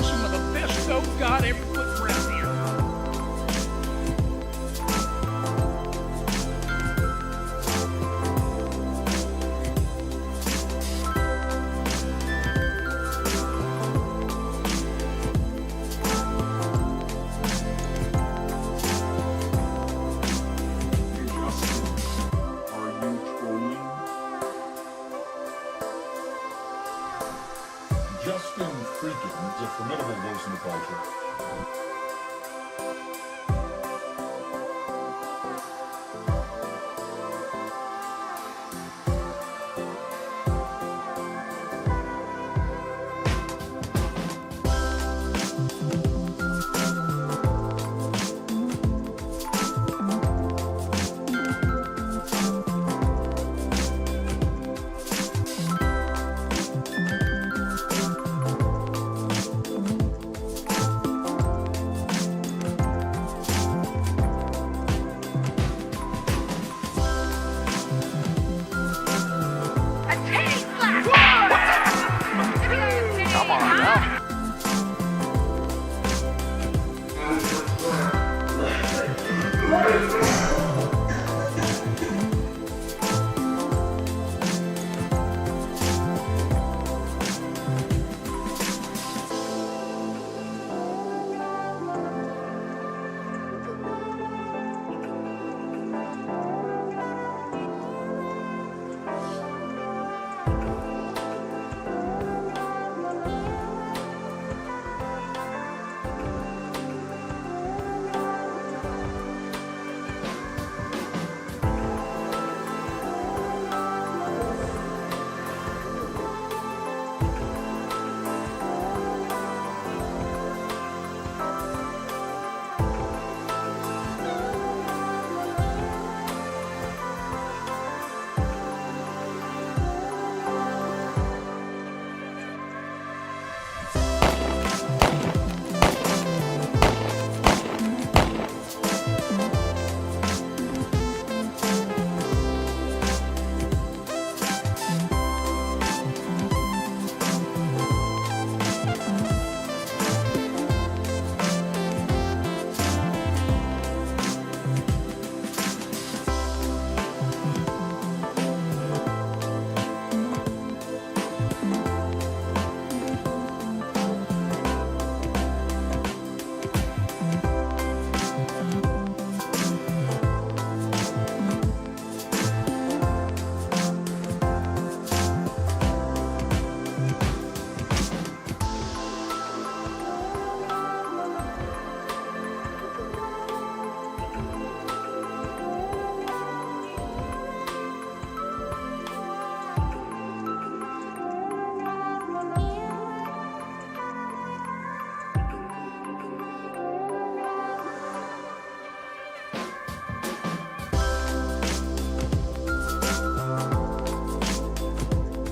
some of the best dope God ever put around here. JustinFREAKIN is a formidable voice in the culture.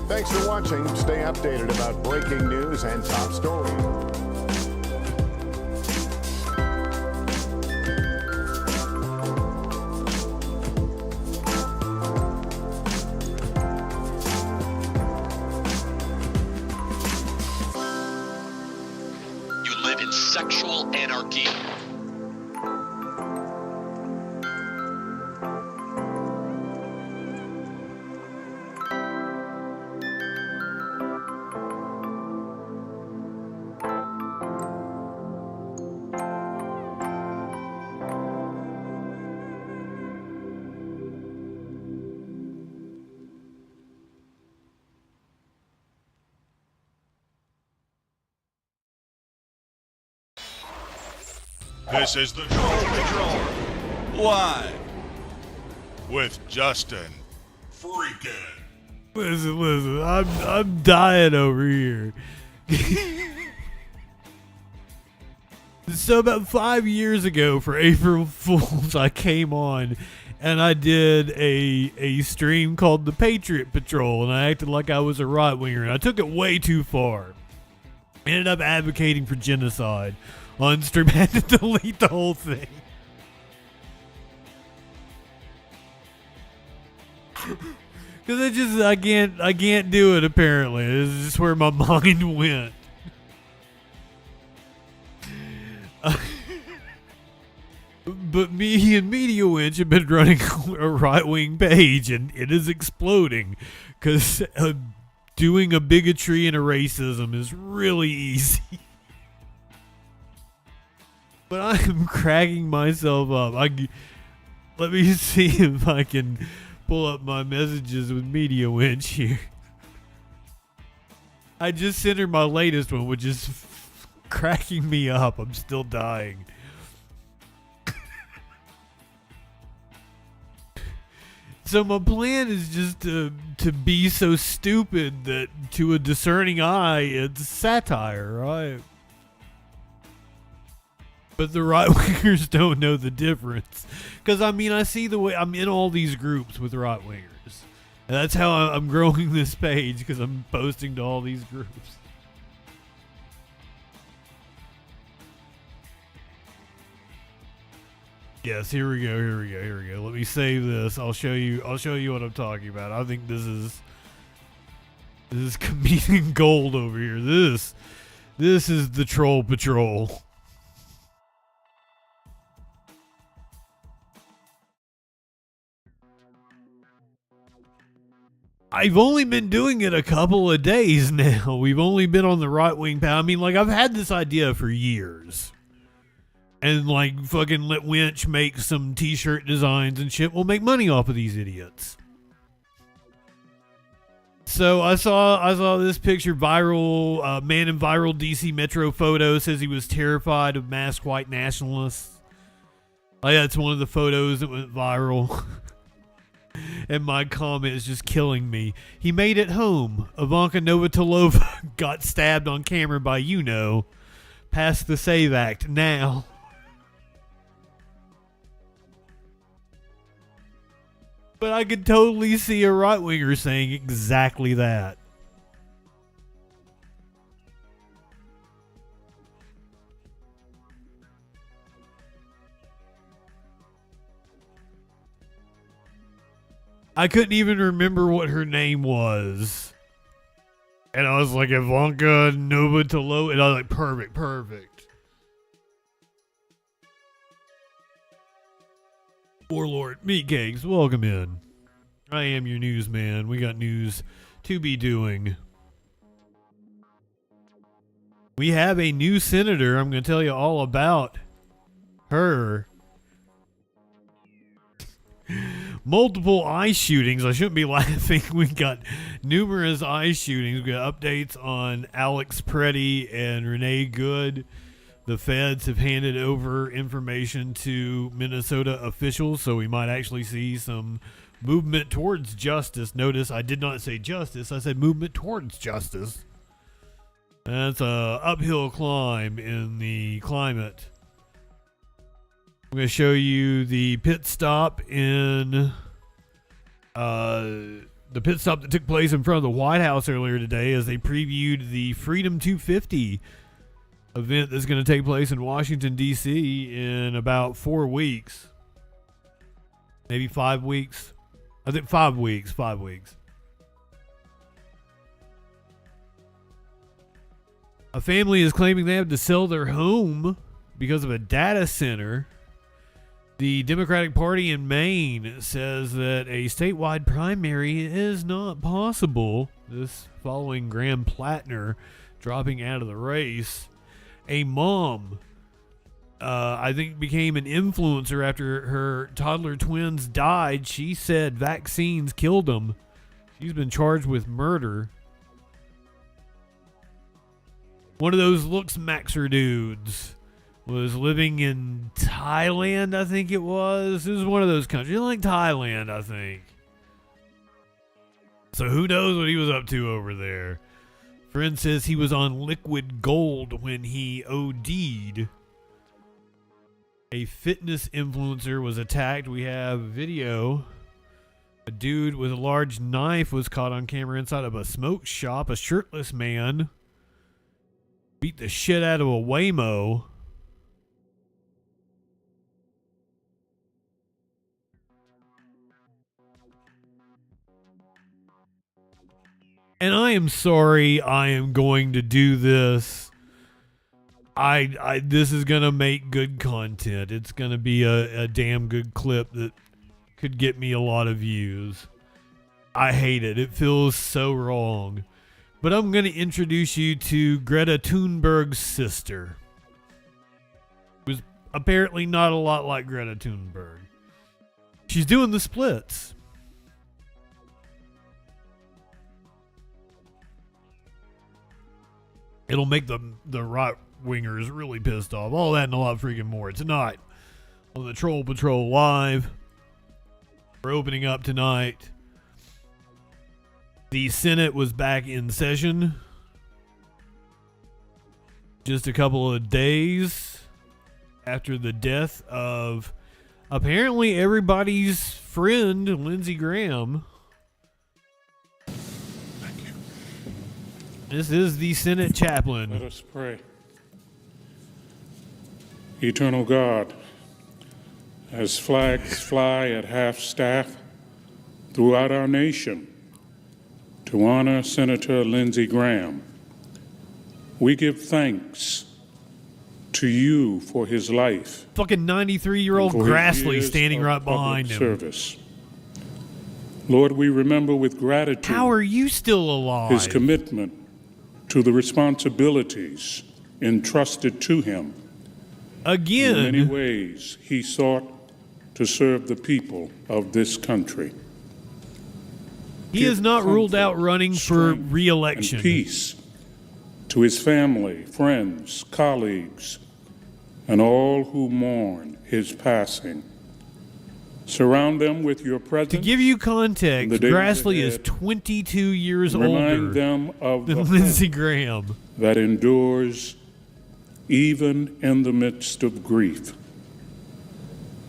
Thanks for watching. Stay updated about breaking news and top stories. You live in sexual anarchy. This is the Patrol live with JustinFREAKIN. Listen, I'm dying over here. So about 5 years ago for April Fools, I came on and I did a stream called the Patriot Patrol, and I acted like I was a right winger, and I took it way too far. Ended up advocating for genocide on stream. Had to delete the whole thing. Because I can't do it apparently. This is just where my mind went. But me and Media Winch have been running a right-wing page, and it is exploding because doing a bigotry and a racism is really easy. But I am cracking myself up. Let me see if I can pull up my messages with Media Winch here. I just sent her my latest one, which is cracking me up. I'm still dying. So my plan is just to be so stupid that to a discerning eye, it's satire, right? But the right-wingers don't know the difference. Because, I mean, I see the way I'm in all these groups with right-wingers. And that's how I'm growing this page, because I'm posting to all these groups. Yes, here we go. Let me save this. I'll show you what I'm talking about. I think this is comedic gold over here. This is the Troll Patrol. I've only been doing it a couple of days now. We've only been on the right wing path. I mean, like, I've had this idea for years. And, like, fucking let Winch make some t-shirt designs and shit. We'll make money off of these idiots. So I saw this picture viral. Man in viral DC Metro photo says he was terrified of masked white nationalists. Like, that's one of the photos that went viral. And my comment is just killing me. He made it home. Ivanka Novotelova got stabbed on camera by Pass the Save Act now. But I could totally see a right-winger saying exactly that. I couldn't even remember what her name was. And I was like, Ivanka Novotelova. And I was like, perfect. Warlord Meatcakes, welcome in. I am your newsman. We got news to be doing. We have a new senator. I'm going to tell you all about her. Multiple ICE shootings. I shouldn't be laughing. We got numerous ICE shootings. We got updates on Alex Preddy and Renee Good. The feds have handed over information to Minnesota officials, so we might actually see some movement towards justice. Notice I did not say justice. I said movement towards justice. That's a uphill climb in the climate. I'm going to show you the pit stop that took place in front of the White House earlier today as they previewed the Freedom 250 event that's going to take place in Washington, D.C. in about 4 weeks. Maybe 5 weeks. I think 5 weeks. 5 weeks. A family is claiming they have to sell their home because of a data center. The Democratic Party in Maine says that a statewide primary is not possible. This following Graham Plattner dropping out of the race. A mom, I think, became an influencer after her toddler twins died. She said vaccines killed them. She's been charged with murder. One of those looks maxer dudes was living in Thailand, I think it was. It was one of those countries, like Thailand, I think. So who knows what he was up to over there. Friend says he was on liquid gold when he OD'd. A fitness influencer was attacked. We have video. A dude with a large knife was caught on camera inside of a smoke shop. A shirtless man beat the shit out of a Waymo. And I am sorry I am going to do this, This is gonna make good content. It's gonna be a damn good clip that could get me a lot of views. I hate it. It feels so wrong. But I'm gonna introduce you to Greta Thunberg's sister. Who's apparently not a lot like Greta Thunberg. She's doing the splits. It'll make the right wingers really pissed off. All that and a lot freaking more tonight on the Troll Patrol Live. We're opening up tonight. The Senate was back in session just a couple of days after the death of apparently everybody's friend, Lindsey Graham. Thank you. This is the Senate chaplain. Let us pray. Eternal God, as flags fly at half-staff throughout our nation to honor Senator Lindsey Graham, we give thanks to you for his life. Fucking 93-year-old and for his Grassley years standing of right public behind him. service. Lord, we remember with gratitude How are you still alive? his commitment to the responsibilities entrusted to him. Again. In many ways, he sought to serve the people of this country. He Give has not ruled comfort, out running for strength, re-election. and peace to his family, friends, colleagues, and all who mourn his passing. Surround them with your presence. To give you context, in the days Grassley is ahead. 22 years Remind older them of than the Lindsey hope Graham. that endures even in the midst of grief.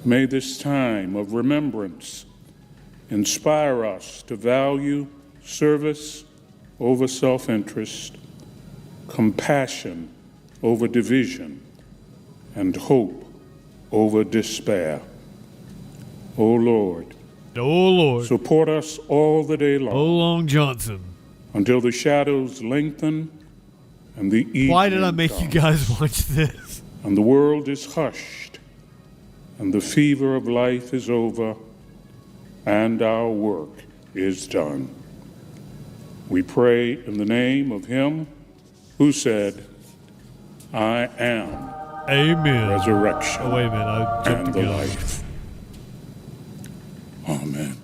May this time of remembrance inspire us to value service over self-interest, compassion over division, and hope over despair. O Lord, Oh, Lord. support us all the day long Oh, Long Johnson. until the shadows lengthen and the evening Why did I make you comes, guys watch this? and the world is hushed, and the fever of life is over, and our work is done. We pray in the name of him who said, I am Amen. resurrection Oh, wait a minute. I jumped and the the gun. life. Amen.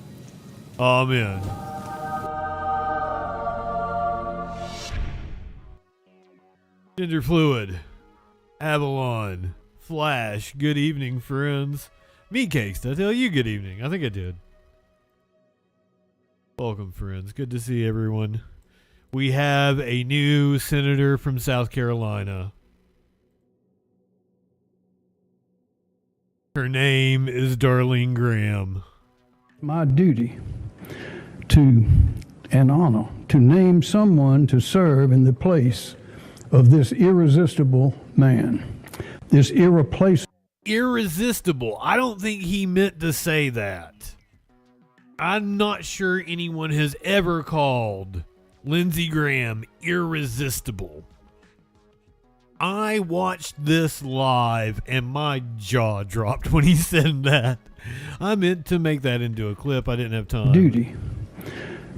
Amen. Gender Fluid, Avalon, Flash, good evening, friends. Meat Cakes, did I tell you good evening? I think I did. Welcome, friends. Good to see everyone. We have a new senator from South Carolina. Her name is Darlene Graham. My duty to and honor to name someone to serve in the place of this irresistible man, this irreplaceable. Irresistible. I don't think he meant to say that. I'm not sure anyone has ever called Lindsey Graham irresistible. I watched this live and my jaw dropped when he said that. I meant to make that into a clip. I didn't have time. Duty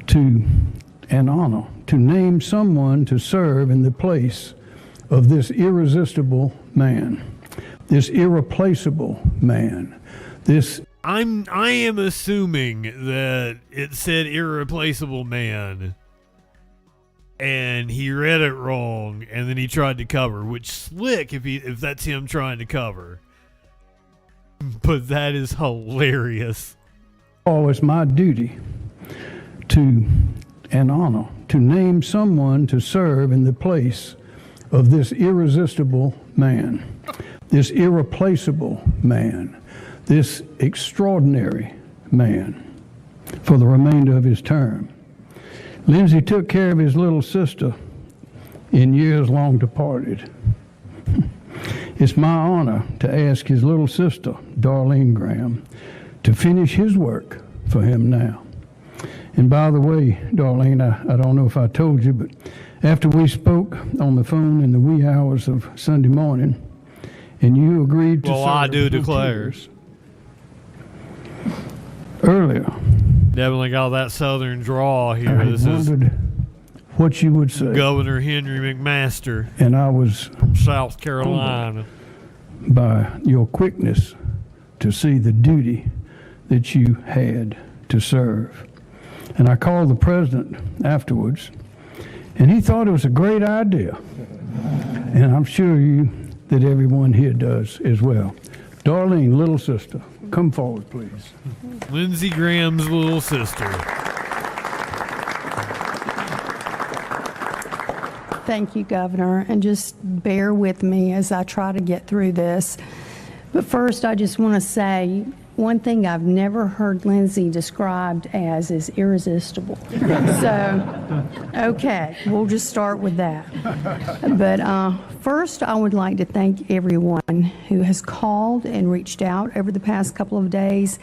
to and honor to name someone to serve in the place of this irresistible man, this irreplaceable man, this. I am assuming that it said irreplaceable man and he read it wrong and then he tried to cover, which slick if that's him trying to cover. But that is hilarious. Oh, it's my duty to and honor to name someone to serve in the place of this irresistible man, this irreplaceable man, this extraordinary man for the remainder of his term. Lindsey took care of his little sister in years long departed. It's my honor to ask his little sister, Darlene Graham, to finish his work for him now. And by the way, Darlene, I don't know if I told you, but after we spoke on the phone in the wee hours of Sunday morning, and you agreed to Well, I serve do with declare. tears earlier. Definitely got that southern draw here. I This is wondered what you would say, Governor Henry McMaster and I was from South Carolina. by your quickness to see the duty that you had to serve. And I called the president afterwards, and he thought it was a great idea. And I'm sure that everyone here does as well. Darlene, little sister, come forward, please. Lindsey Graham's little sister. Thank you, Governor, and just bear with me as I try to get through this. But first, I just want to say one thing I've never heard Lindsey described as is irresistible. So, okay, we'll just start with that. But first, I would like to thank everyone who has called and reached out over the past couple of days.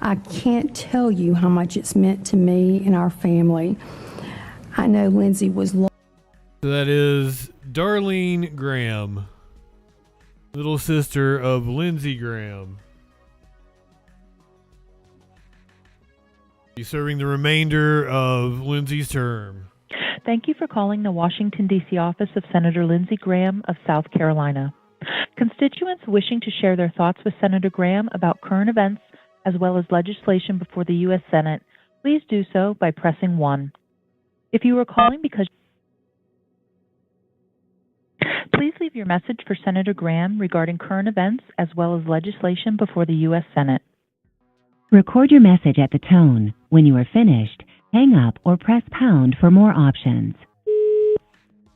I can't tell you how much it's meant to me and our family. I know Lindsey was So that is Darlene Graham, little sister of Lindsey Graham. He's serving the remainder of Lindsey's term. Thank you for calling the Washington, D.C. office of Senator Lindsey Graham of South Carolina. Constituents wishing to share their thoughts with Senator Graham about current events as well as legislation before the U.S. Senate, please do so by pressing 1. If you are calling because please leave your message for Senator Graham regarding current events as well as legislation before the U.S. Senate. Record your message at the tone. When you are finished, hang up or press pound for more options.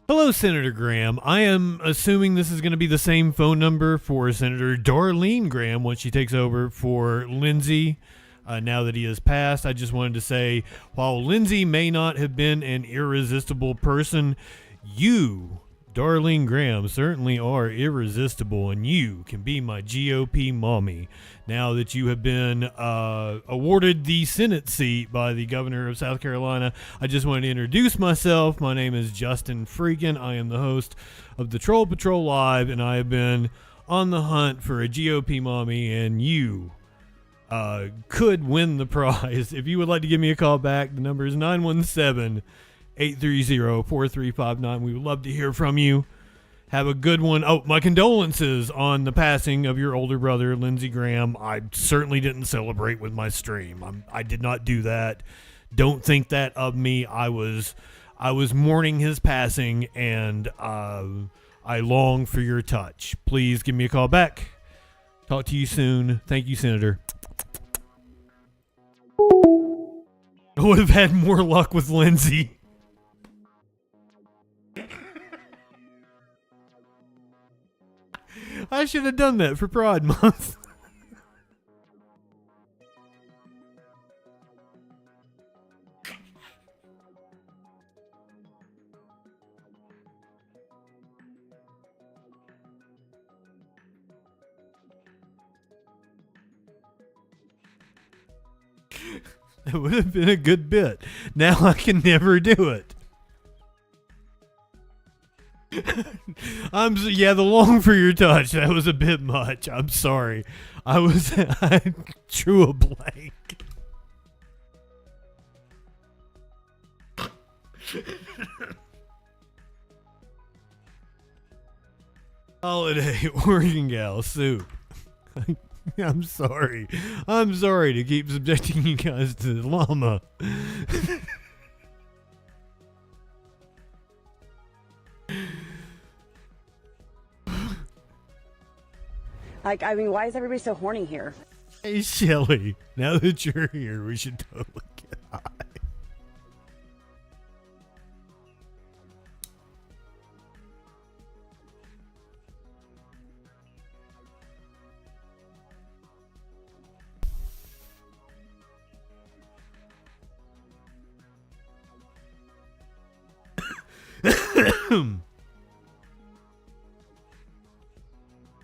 Hello, Senator Graham. I am assuming this is going to be the same phone number for Senator Darlene Graham when she takes over for Lindsey. Now that he has passed, I just wanted to say, while Lindsey may not have been an irresistible person, you, Darlene Graham, certainly are irresistible, and you can be my GOP mommy now that you have been awarded the Senate seat by the governor of South Carolina. I just wanted to introduce myself. My name is JustinFREAKIN. I am the host of the Troll Patrol Live, and I have been on the hunt for a GOP mommy, and you could win the prize. If you would like to give me a call back, the number is 917-830-4359. We would love to hear from you. Have a good one. Oh, my condolences on the passing of your older brother, Lindsey Graham. I certainly didn't celebrate with my stream. I did not do that. Don't think that of me. I was mourning his passing, and I long for your touch. Please give me a call back. Talk to you soon. Thank you, Senator. I would have had more luck with Lindsey. I should have done that for Pride Month. That would have been a good bit. Now I can never do it. The long for your touch. That was a bit much. I'm sorry. I drew a blank. Holiday working gal soup. I'm sorry. I'm sorry to keep subjecting you guys to the llama. Why is everybody so horny here? Hey, Shelly, now that you're here, we should totally get high.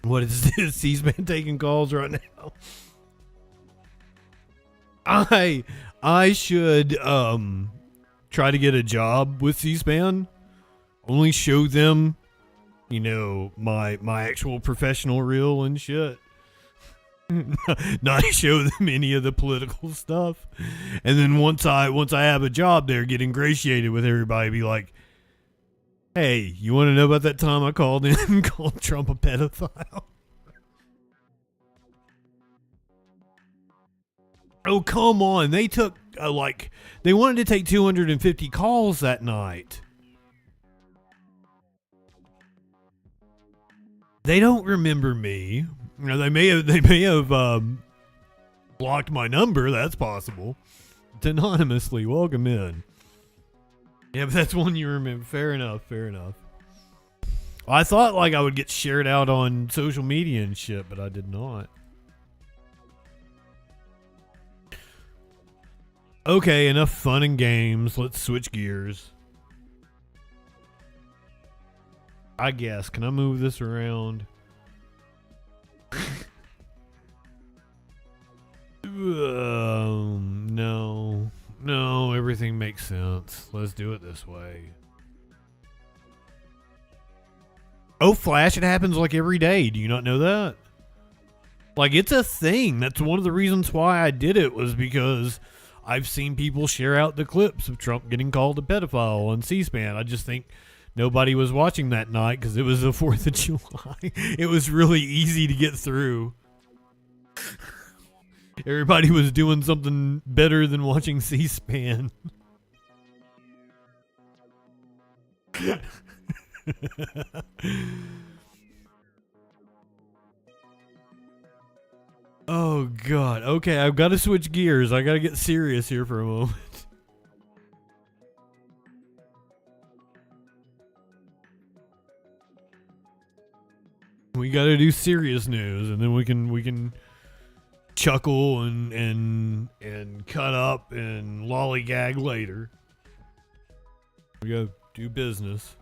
What is this? C-SPAN taking calls right now. I should try to get a job with C-SPAN. Only show them, you know, my actual professional reel and shit. Not show them any of the political stuff. And then once I have a job there, get ingratiated with everybody, be like, hey, you want to know about that time I called in and called Trump a pedophile? Oh, come on. They took, they wanted to take 250 calls that night. They don't remember me. You know, they may have blocked my number. That's possible. It's anonymously. Welcome in. Yeah, but that's one you remember. Fair enough. I thought I would get shared out on social media and shit, but I did not. Okay, enough fun and games. Let's switch gears. I guess. Can I move this around? No, everything makes sense. Let's do it this way. Oh, Flash, it happens every day. Do you not know that? It's a thing. That's one of the reasons why I did it, was because I've seen people share out the clips of Trump getting called a pedophile on C-SPAN. I just think nobody was watching that night because it was the 4th of July. It was really easy to get through. Everybody was doing something better than watching C-SPAN. Oh, God. Okay, I've got to switch gears. I got to get serious here for a moment. We got to do serious news, and then we can chuckle and cut up and lollygag later. We got to do business.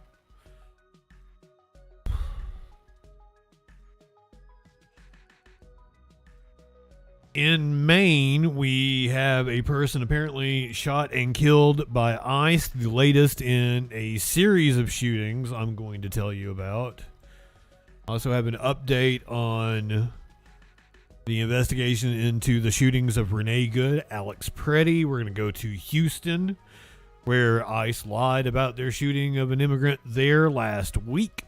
In Maine, we have a person apparently shot and killed by ICE, the latest in a series of shootings I'm going to tell you about. Also have an update on the investigation into the shootings of Renee Good, Alex Preddy. We're going to go to Houston, where ICE lied about their shooting of an immigrant there last week.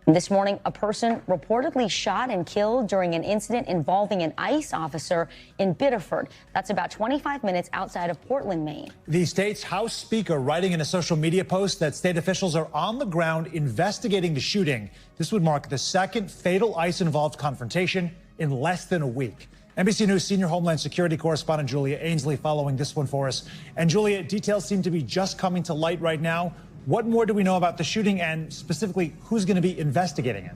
This morning, a person reportedly shot and killed during an incident involving an ICE officer in Biddeford. That's about 25 minutes outside of Portland, Maine. The state's House Speaker writing in a social media post that state officials are on the ground investigating the shooting. This would mark the second fatal ICE-involved confrontation in less than a week. NBC News senior Homeland Security correspondent Julia Ainsley following this one for us. And Julia, details seem to be just coming to light right now. What more do we know about the shooting, and specifically who's going to be investigating it?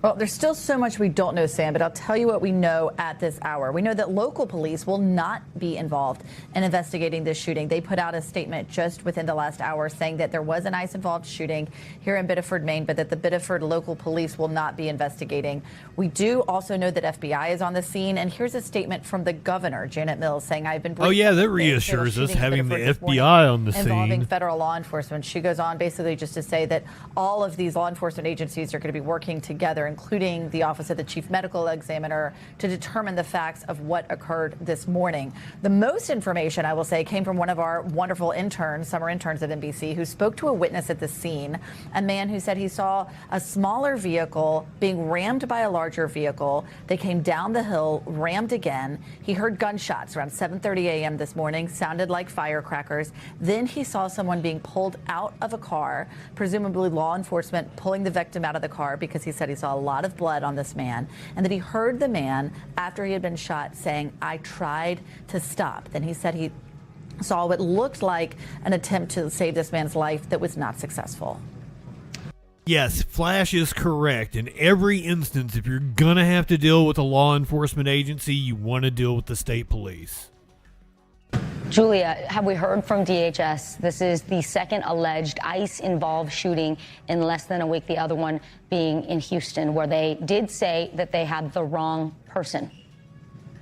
Well, there's still so much we don't know, Sam, but I'll tell you what we know at this hour. We know that local police will not be involved in investigating this shooting. They put out a statement just within the last hour saying that there was an ICE-involved shooting here in Biddeford, Maine, but that the Biddeford local police will not be investigating. We do also know that FBI is on the scene, and here's a statement from the governor, Janet Mills, saying, I've been... Oh, yeah, that reassures us, having the FBI on the scene. Involving federal law enforcement. She goes on basically just to say that all of these law enforcement agencies are going to be working together, including the Office of the Chief Medical Examiner, to determine the facts of what occurred this morning. The most information, I will say, came from one of our wonderful interns, summer interns at NBC, who spoke to a witness at the scene, a man who said he saw a smaller vehicle being rammed by a larger vehicle. They came down the hill, rammed again. He heard gunshots around 7:30 a.m. this morning, sounded like firecrackers. Then he saw someone being pulled out of a car, presumably law enforcement pulling the victim out of the car, because he said he saw a lot of blood on this man, and that he heard the man, after he had been shot, saying, I tried to stop. Then he said he saw what looked like an attempt to save this man's life that was not successful. Yes, Flash is correct. In every instance, if you're going to have to deal with a law enforcement agency, you want to deal with the state police. Julia, have we heard from DHS? This is the second alleged ICE-involved shooting in less than a week, the other one being in Houston, where they did say that they had the wrong person.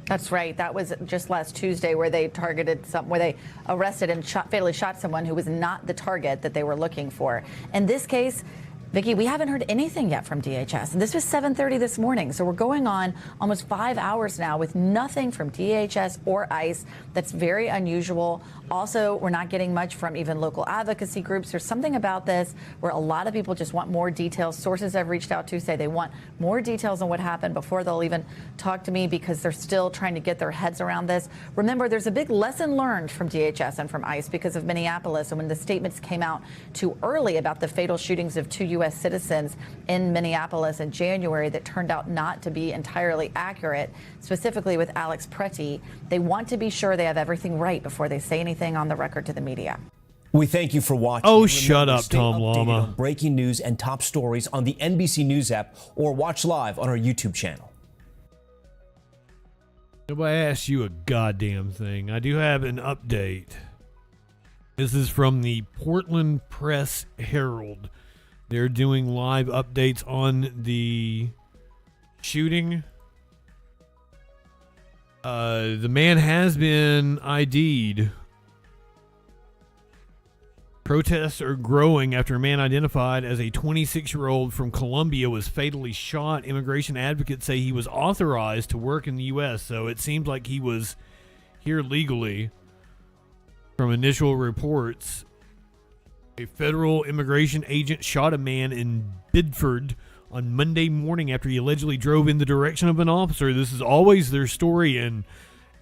That's right. That was just last Tuesday where they where they arrested and fatally shot someone who was not the target that they were looking for. In this case, Vicki, we haven't heard anything yet from DHS. And this was 7:30 this morning. So we're going on almost 5 hours now with nothing from DHS or ICE. That's very unusual. Also, we're not getting much from even local advocacy groups. There's something about this where a lot of people just want more details. Sources I've reached out to say they want more details on what happened before they'll even talk to me because they're still trying to get their heads around this. Remember, there's a big lesson learned from DHS and from ICE because of Minneapolis. And when the statements came out too early about the fatal shootings of 2 U.S. citizens in Minneapolis in January that turned out not to be entirely accurate, specifically with Alex Pretty, they want to be sure they have everything right before they say anything on the record to the media. We thank you for watching. Oh, shut up, stay Tom updated Llama. on breaking news and top stories on the NBC News app or watch live on our YouTube channel. Nobody asked you a goddamn thing. I do have an update. This is from the Portland Press Herald. They're doing live updates on the shooting. The man has been ID'd. Protests are growing after a man identified as a 26-year-old from Colombia was fatally shot. Immigration advocates say he was authorized to work in the U.S., so it seems like he was here legally. From initial reports, a federal immigration agent shot a man in Bidford on Monday morning after he allegedly drove in the direction of an officer. This is always their story, and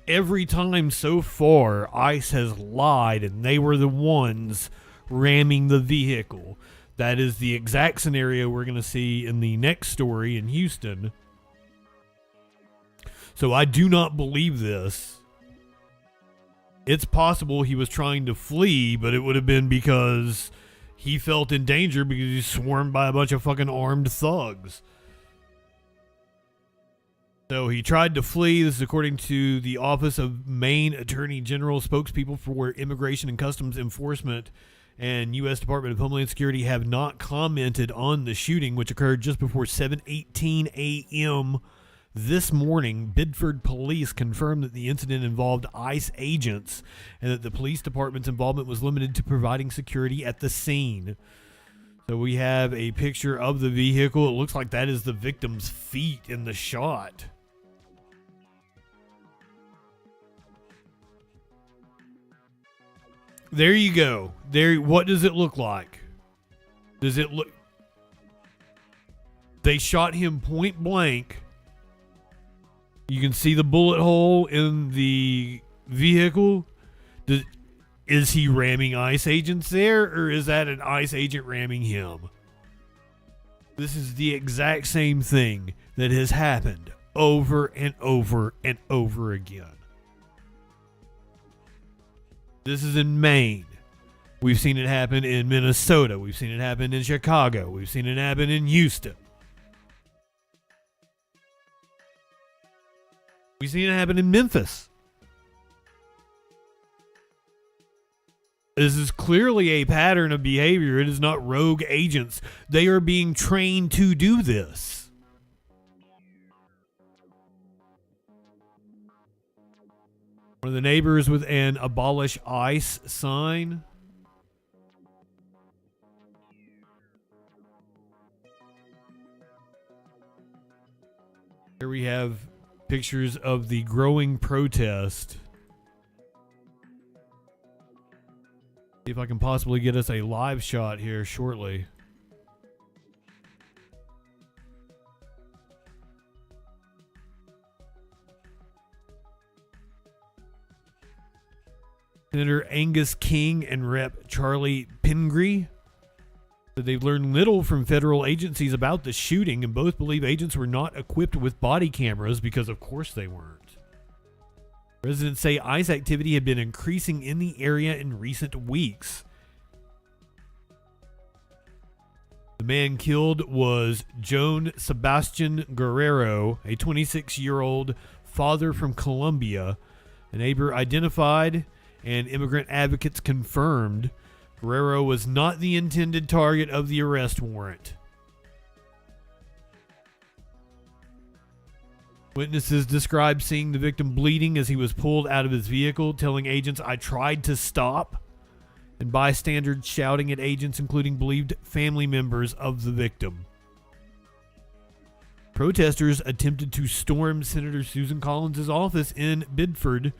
every time so far, ICE has lied, and they were the ones ramming the vehicle. That is the exact scenario we're going to see in the next story in Houston. So I do not believe this. It's possible he was trying to flee, but it would have been because he felt in danger because he's swarmed by a bunch of fucking armed thugs. So he tried to flee. This is according to the Office of Maine Attorney General. Spokespeople for Immigration and Customs Enforcement and U.S. Department of Homeland Security have not commented on the shooting, which occurred just before 7:18 a.m. this morning. Bidford police confirmed that the incident involved ICE agents and that the police department's involvement was limited to providing security at the scene. So we have a picture of the vehicle. It looks like that is the victim's feet in the shot. There you go. There. What does it look like? Does it look... They shot him point blank. You can see the bullet hole in the vehicle. Is he ramming ICE agents there, or is that an ICE agent ramming him? This is the exact same thing that has happened over and over and over again. This is in Maine. We've seen it happen in Minnesota. We've seen it happen in Chicago. We've seen it happen in Houston. We've seen it happen in Memphis. This is clearly a pattern of behavior. It is not rogue agents. They are being trained to do this. One of the neighbors with an abolish ICE sign. Here we have pictures of the growing protest. See if I can possibly get us a live shot here shortly. Senator Angus King and Rep. Charlie Pingree said they've learned little from federal agencies about the shooting, and both believe agents were not equipped with body cameras because, of course, they weren't. Residents say ICE activity had been increasing in the area in recent weeks. The man killed was Joan Sebastian Guerrero, a 26-year-old father from Colombia. A neighbor identified and immigrant advocates confirmed Guerrero was not the intended target of the arrest warrant. Witnesses described seeing the victim bleeding as he was pulled out of his vehicle, telling agents, "I tried to stop," and bystanders shouting at agents, including believed family members of the victim. Protesters attempted to storm Senator Susan Collins' office in Biddeford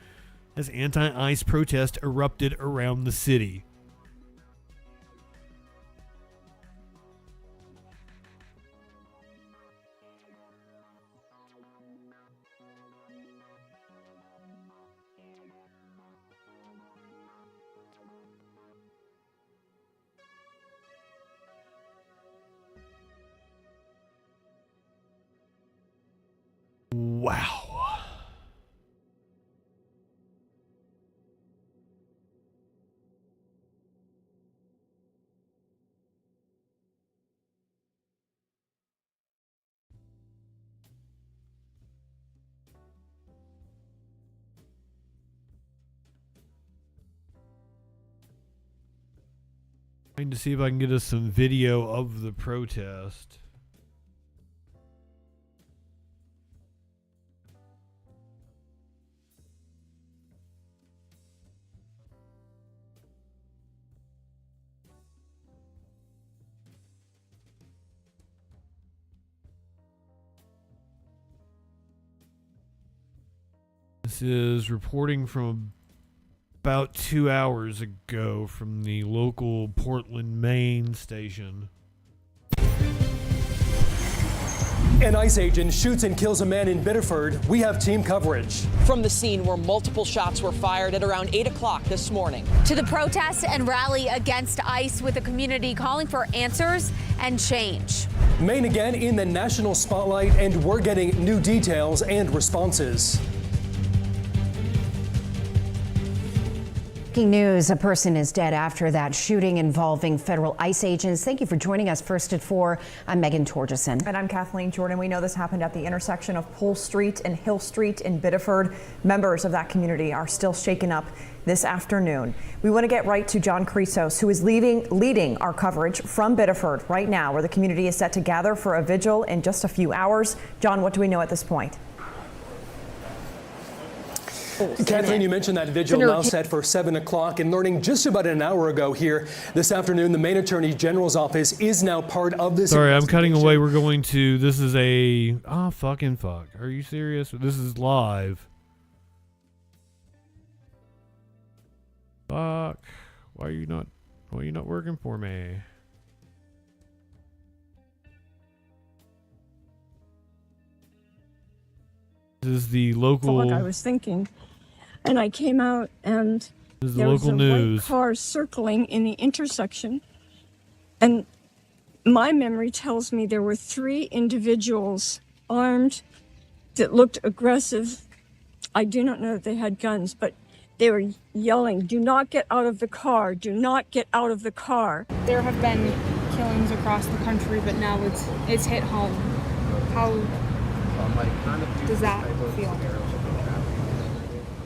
as anti-ICE protests erupted around the city. Wow. Trying to see if I can get us some video of the protest. This is reporting from about 2 hours ago from the local Portland, Maine station. An ICE agent shoots and kills a man in Biddeford. We have team coverage. From the scene where multiple shots were fired at around 8 o'clock this morning. To the protest and rally against ICE, with the community calling for answers and change. Maine again in the national spotlight, and we're getting new details and responses. Breaking news, a person is dead after that shooting involving federal ICE agents. Thank you for joining us. First at 4, I'm Megan Torgeson. And I'm Kathleen Jordan. We know this happened at the intersection of Pole Street and Hill Street in Biddeford. Members of that community are still shaken up this afternoon. We want to get right to John Chrysos, who is leading our coverage from Biddeford right now, where the community is set to gather for a vigil in just a few hours. John, what do we know at this point? Kathleen, you mentioned that vigil now set for 7 o'clock, and learning just about an hour ago here this afternoon, the Maine Attorney General's office is now part of this. Sorry, I'm cutting away. We're going to, this is a, fucking fuck. Are you serious? This is live. Fuck. Why are you not working for me? This is the local. Fuck, I was thinking. And I came out and there was a white car circling in the intersection. And my memory tells me there were 3 individuals armed that looked aggressive. I do not know that they had guns, but they were yelling, "Do not get out of the car, do not get out of the car." There have been killings across the country, but now it's hit home. How does that feel?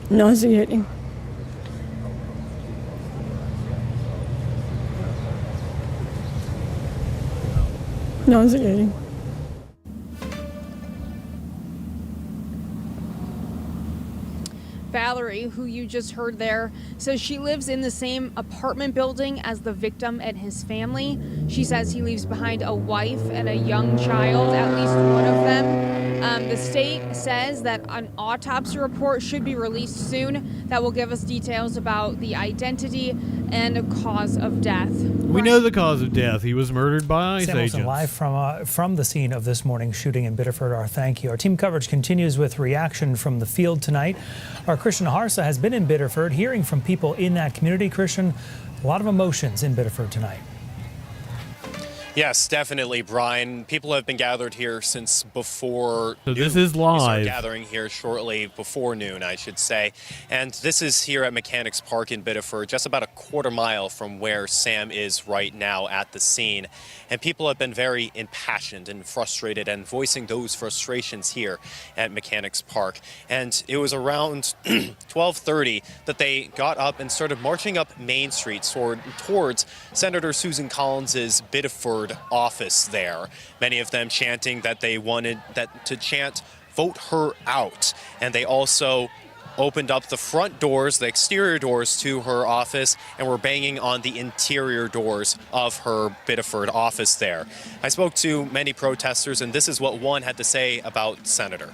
Nauseating. Nauseating. Valerie, who you just heard there, says she lives in the same apartment building as the victim and his family. She says he leaves behind a wife and a young child, at least one of them. The state says that an autopsy report should be released soon that will give us details about the identity and cause of death. We know the cause of death. He was murdered by ICE agents. Live from the scene of this morning's shooting in Biddeford. Our thank you. Our team coverage continues with reaction from the field tonight. Our Christian Harsa has been in Biddeford, hearing from people in that community. Christian, a lot of emotions in Biddeford tonight. Yes, definitely, Brian. People have been gathered here since before noon. This is live. We started gathering here shortly before noon, I should say. And this is here at Mechanics Park in Biddeford, just about a quarter mile from where Sam is right now at the scene. And people have been very impassioned and frustrated and voicing those frustrations here at Mechanics Park. And it was around 12:30 that they got up and started marching up Main Street towards Senator Susan Collins' Biddeford office there. Many of them chanting that they wanted to chant vote her out. And they also opened up the front doors, the exterior doors to her office, and were banging on the interior doors of her Biddeford office there. I spoke to many protesters, and this is what one had to say about Senator.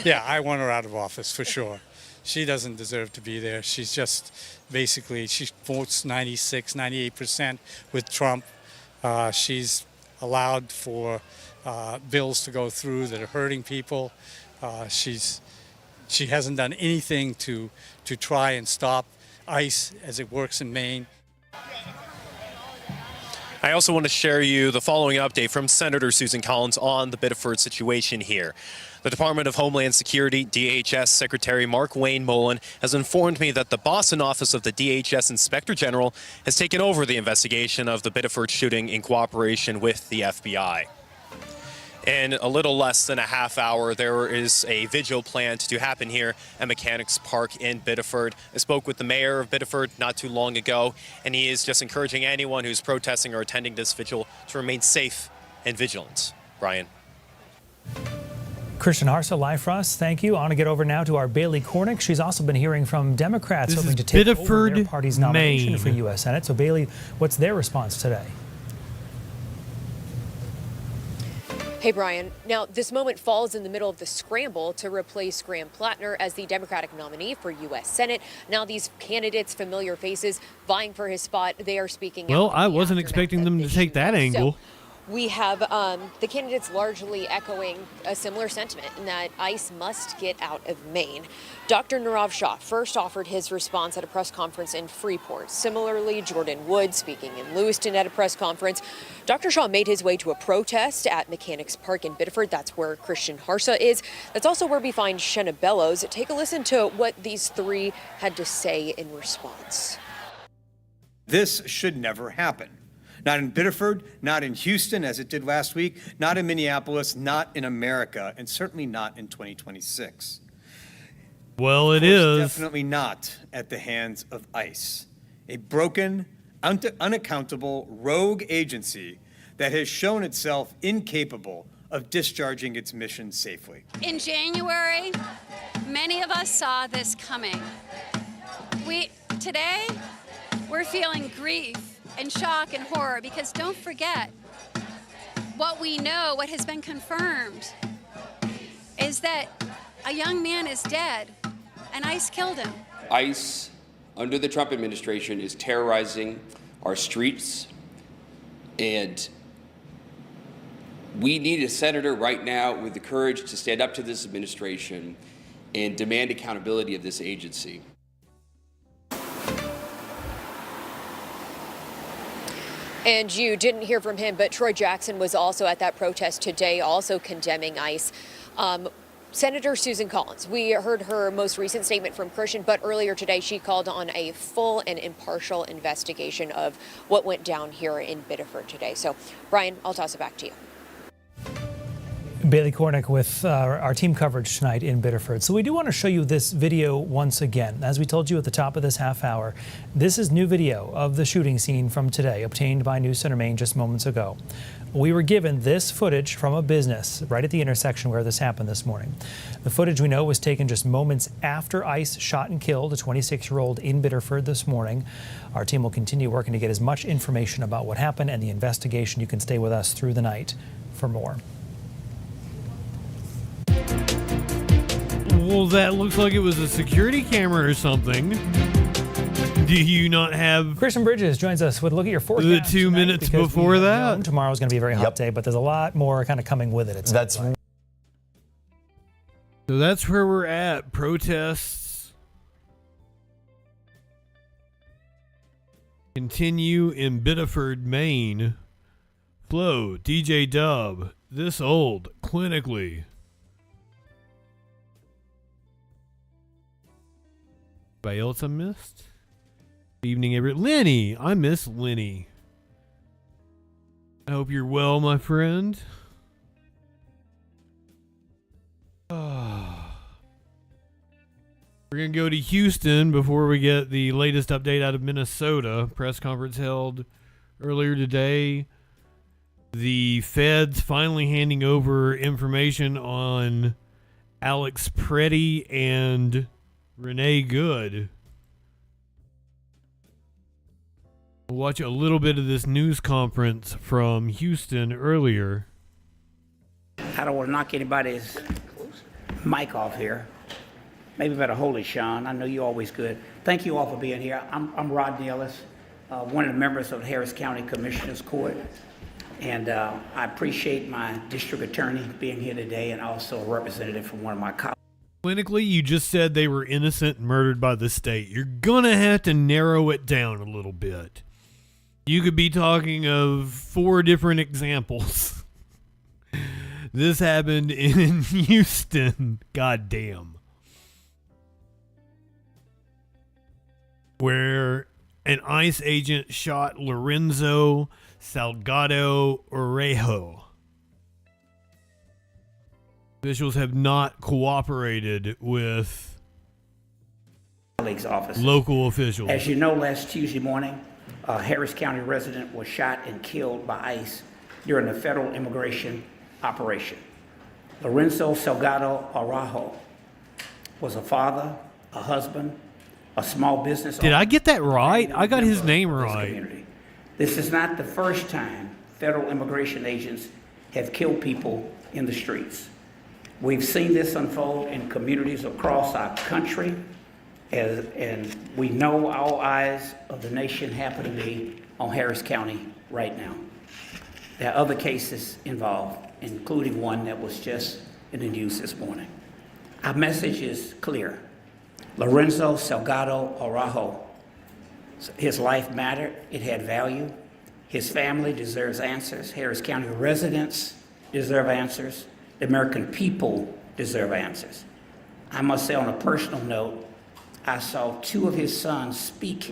Yeah, I want her out of office for sure. She doesn't deserve to be there. She's just basically, she votes 96, 98% with Trump. She's allowed for bills to go through that are hurting people. She hasn't done anything to try and stop ICE as it works in Maine. I also want to share you the following update from Senator Susan Collins on the Biddeford situation here. The Department of Homeland Security, DHS Secretary Mark Wayne Mullen, has informed me that the Boston office of the DHS Inspector General has taken over the investigation of the Biddeford shooting in cooperation with the FBI. In a little less than a half hour, there is a vigil planned to happen here at Mechanics Park in Biddeford. I spoke with the mayor of Biddeford not too long ago, and he is just encouraging anyone who's protesting or attending this vigil to remain safe and vigilant. Brian. Christian Harsa, live for us. Thank you. I want to get over now to our Bailey Cornick. She's also been hearing from Democrats hoping to take over their party's nomination for U.S. Senate. So, Bailey, what's their response today? Hey, Brian. Now, this moment falls in the middle of the scramble to replace Graham Plattner as the Democratic nominee for U.S. Senate. Now, these candidates, familiar faces, vying for his spot, they are speaking out. Well, I wasn't expecting them to take that angle. We have the candidates largely echoing a similar sentiment in that ICE must get out of Maine. Dr. Nirav Shah first offered his response at a press conference in Freeport. Similarly, Jordan Wood speaking in Lewiston at a press conference. Dr. Shah made his way to a protest at Mechanics Park in Biddeford. That's where Christian Harsa is. That's also where we find Shenna Bellows. Take a listen to what these three had to say in response. This should never happen. Not in Biddeford, not in Houston, as it did last week, not in Minneapolis, not in America, and certainly not in 2026. Well, it is. Definitely not at the hands of ICE, a broken, unaccountable, rogue agency that has shown itself incapable of discharging its mission safely. In January, many of us saw this coming. Today, we're feeling grief and shock and horror, because don't forget, what we know, what has been confirmed, is that a young man is dead and ICE killed him. ICE, under the Trump administration, is terrorizing our streets, and we need a senator right now with the courage to stand up to this administration and demand accountability of this agency. And you didn't hear from him, but Troy Jackson was also at that protest today, also condemning ICE. Senator Susan Collins, we heard her most recent statement from Christian, but earlier today she called on a full and impartial investigation of what went down here in Biddeford today. So, Brian, I'll toss it back to you. Bailey Cornick with our team coverage tonight in Biddeford. So we do want to show you this video once again. As we told you at the top of this half hour, this is new video of the shooting scene from today, obtained by News Center Maine just moments ago. We were given this footage from a business right at the intersection where this happened this morning. The footage, we know, was taken just moments after ICE shot and killed a 26-year-old in Biddeford this morning. Our team will continue working to get as much information about what happened and the investigation. You can stay with us through the night for more. Well, that looks like it was a security camera or something. Do you not have... Christian Bridges joins us with a look at your forecast. The 2 minutes before that? Tomorrow's going to be a very hot day, but there's a lot more kind of coming with it. So that's where we're at. Protests continue in Biddeford, Maine. Flo, DJ Dub, this old, clinically. Anybody else I missed? Evening, everyone. Lenny, I miss Lenny. I hope you're well, my friend. We're going to go to Houston before we get the latest update out of Minnesota. Press conference held earlier today. The feds finally handing over information on Alex Preddy and Renee Good. We'll watch a little bit of this news conference from Houston earlier. I don't want to knock anybody's mic off here. Maybe better hold it, Sean. I know you're always good. Thank you all for being here. I'm Rodney Ellis, one of the members of the Harris County Commissioners Court. And I appreciate my district attorney being here today and also a representative from one of my colleagues. Clinically, you just said they were innocent and murdered by the state. You're going to have to narrow it down a little bit. You could be talking of 4 different examples. This happened in Houston. Goddamn. Where an ICE agent shot Lorenzo Salgado Orejo. Officials have not cooperated with officers. Local officials. As you know, last Tuesday morning, a Harris County resident was shot and killed by ICE during a federal immigration operation. Lorenzo Salgado Orejo was a father, a husband, a small business owner. Did I get that right? I got his name right. This is not the first time federal immigration agents have killed people in the streets. We've seen this unfold in communities across our country, and we know all eyes of the nation happen to be on Harris County right now. There are other cases involved, including one that was just in the news this morning. Our message is clear. Lorenzo Salgado Orejo, his life mattered, it had value. His family deserves answers. Harris County residents deserve answers. The American people deserve answers. I must say, on a personal note, I saw 2 of his sons speak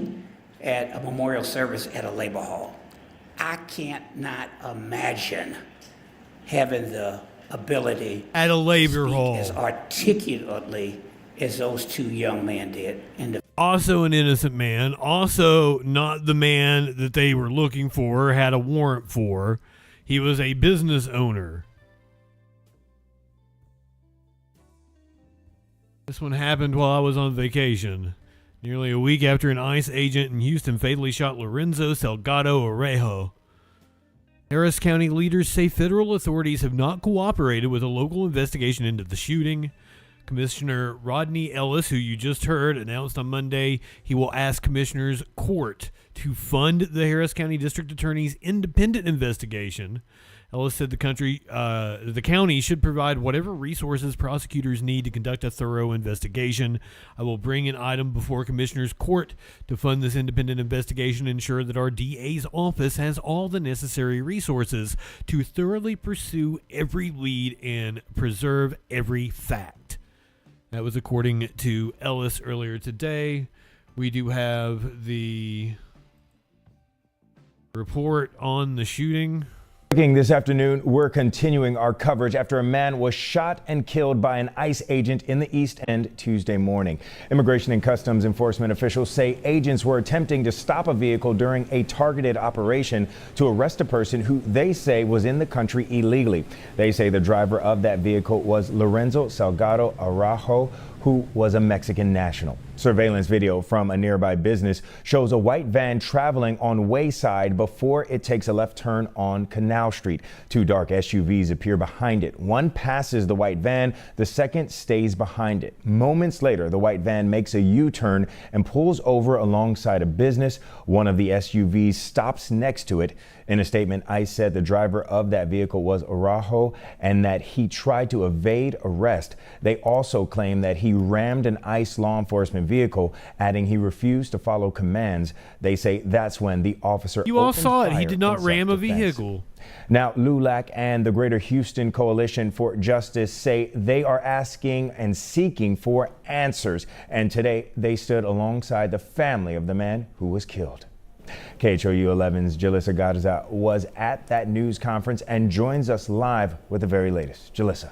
at a memorial service at a labor hall. I can't not imagine having the ability at a labor hall as articulately as those 2 young men did. Also an innocent man, also not the man that they were looking for, had a warrant for. He was a business owner. This one happened while I was on vacation. Nearly a week after an ICE agent in Houston fatally shot Lorenzo Salgado Orejo. Harris County leaders say federal authorities have not cooperated with a local investigation into the shooting. Commissioner Rodney Ellis, who you just heard, announced on Monday he will ask Commissioners Court to fund the Harris County District Attorney's independent investigation. Ellis said the county should provide whatever resources prosecutors need to conduct a thorough investigation. I will bring an item before Commissioners Court to fund this independent investigation and ensure that our DA's office has all the necessary resources to thoroughly pursue every lead and preserve every fact. That was according to Ellis earlier today. We do have the report on the shooting. This afternoon, we're continuing our coverage after a man was shot and killed by an ICE agent in the East End Tuesday morning. Immigration and Customs Enforcement officials say agents were attempting to stop a vehicle during a targeted operation to arrest a person who they say was in the country illegally. They say the driver of that vehicle was Lorenzo Salgado Orejo, who was a Mexican national. Surveillance video from a nearby business shows a white van traveling on Wayside before it takes a left turn on Canal Street. 2 dark SUVs appear behind it. One passes the white van, the second stays behind it. Moments later, the white van makes a U-turn and pulls over alongside a business. One of the SUVs stops next to it. In a statement, ICE said the driver of that vehicle was Orejo and that he tried to evade arrest. They also claim that he rammed an ICE law enforcement vehicle, adding he refused to follow commands. They say that's when the officer You all opened saw it. fire He did not in ram a self-defense. vehicle. Now, LULAC and the Greater Houston Coalition for Justice say they are asking and seeking for answers. And today they stood alongside the family of the man who was killed. KHOU 11's Jalissa Garza was at that news conference and joins us live with the very latest. Jalissa.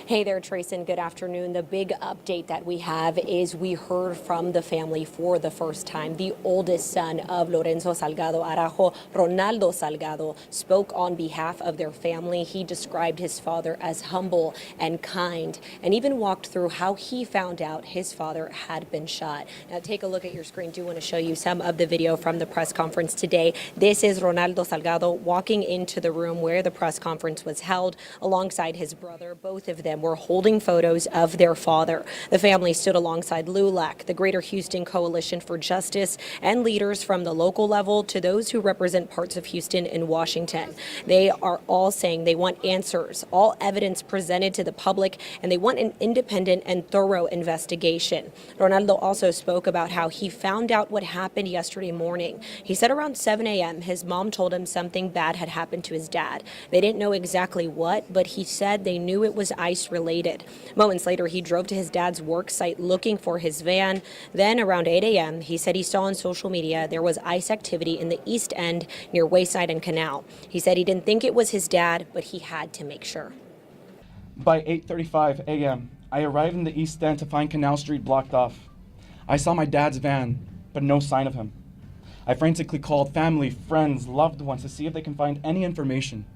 Hey there, Trayson. Good afternoon. The big update that we have is we heard from the family for the first time. The oldest son of Lorenzo Salgado Arajo, Ronaldo Salgado, spoke on behalf of their family. He described his father as humble and kind, and even walked through how he found out his father had been shot. Now, take a look at your screen. Do want to show you some of the video from the press conference today. This is Ronaldo Salgado walking into the room where the press conference was held alongside his brother. Both of them were holding photos of their father. The family stood alongside LULAC, the Greater Houston Coalition for Justice, and leaders from the local level to those who represent parts of Houston and Washington. They are all saying they want answers, all evidence presented to the public, and they want an independent and thorough investigation. Ronaldo also spoke about how he found out what happened yesterday morning. He said around 7 a.m. his mom told him something bad had happened to his dad. They didn't know exactly what, but he said they knew it was ICE related. Moments later, he drove to his dad's work site looking for his van. Then around 8 a.m., he said he saw on social media there was ICE activity in the East End near Wayside and Canal. He said he didn't think it was his dad, but he had to make sure. By 8:35 a.m., I arrived in the East End to find Canal Street blocked off. I saw my dad's van, but no sign of him. I frantically called family, friends, loved ones to see if they can find any information.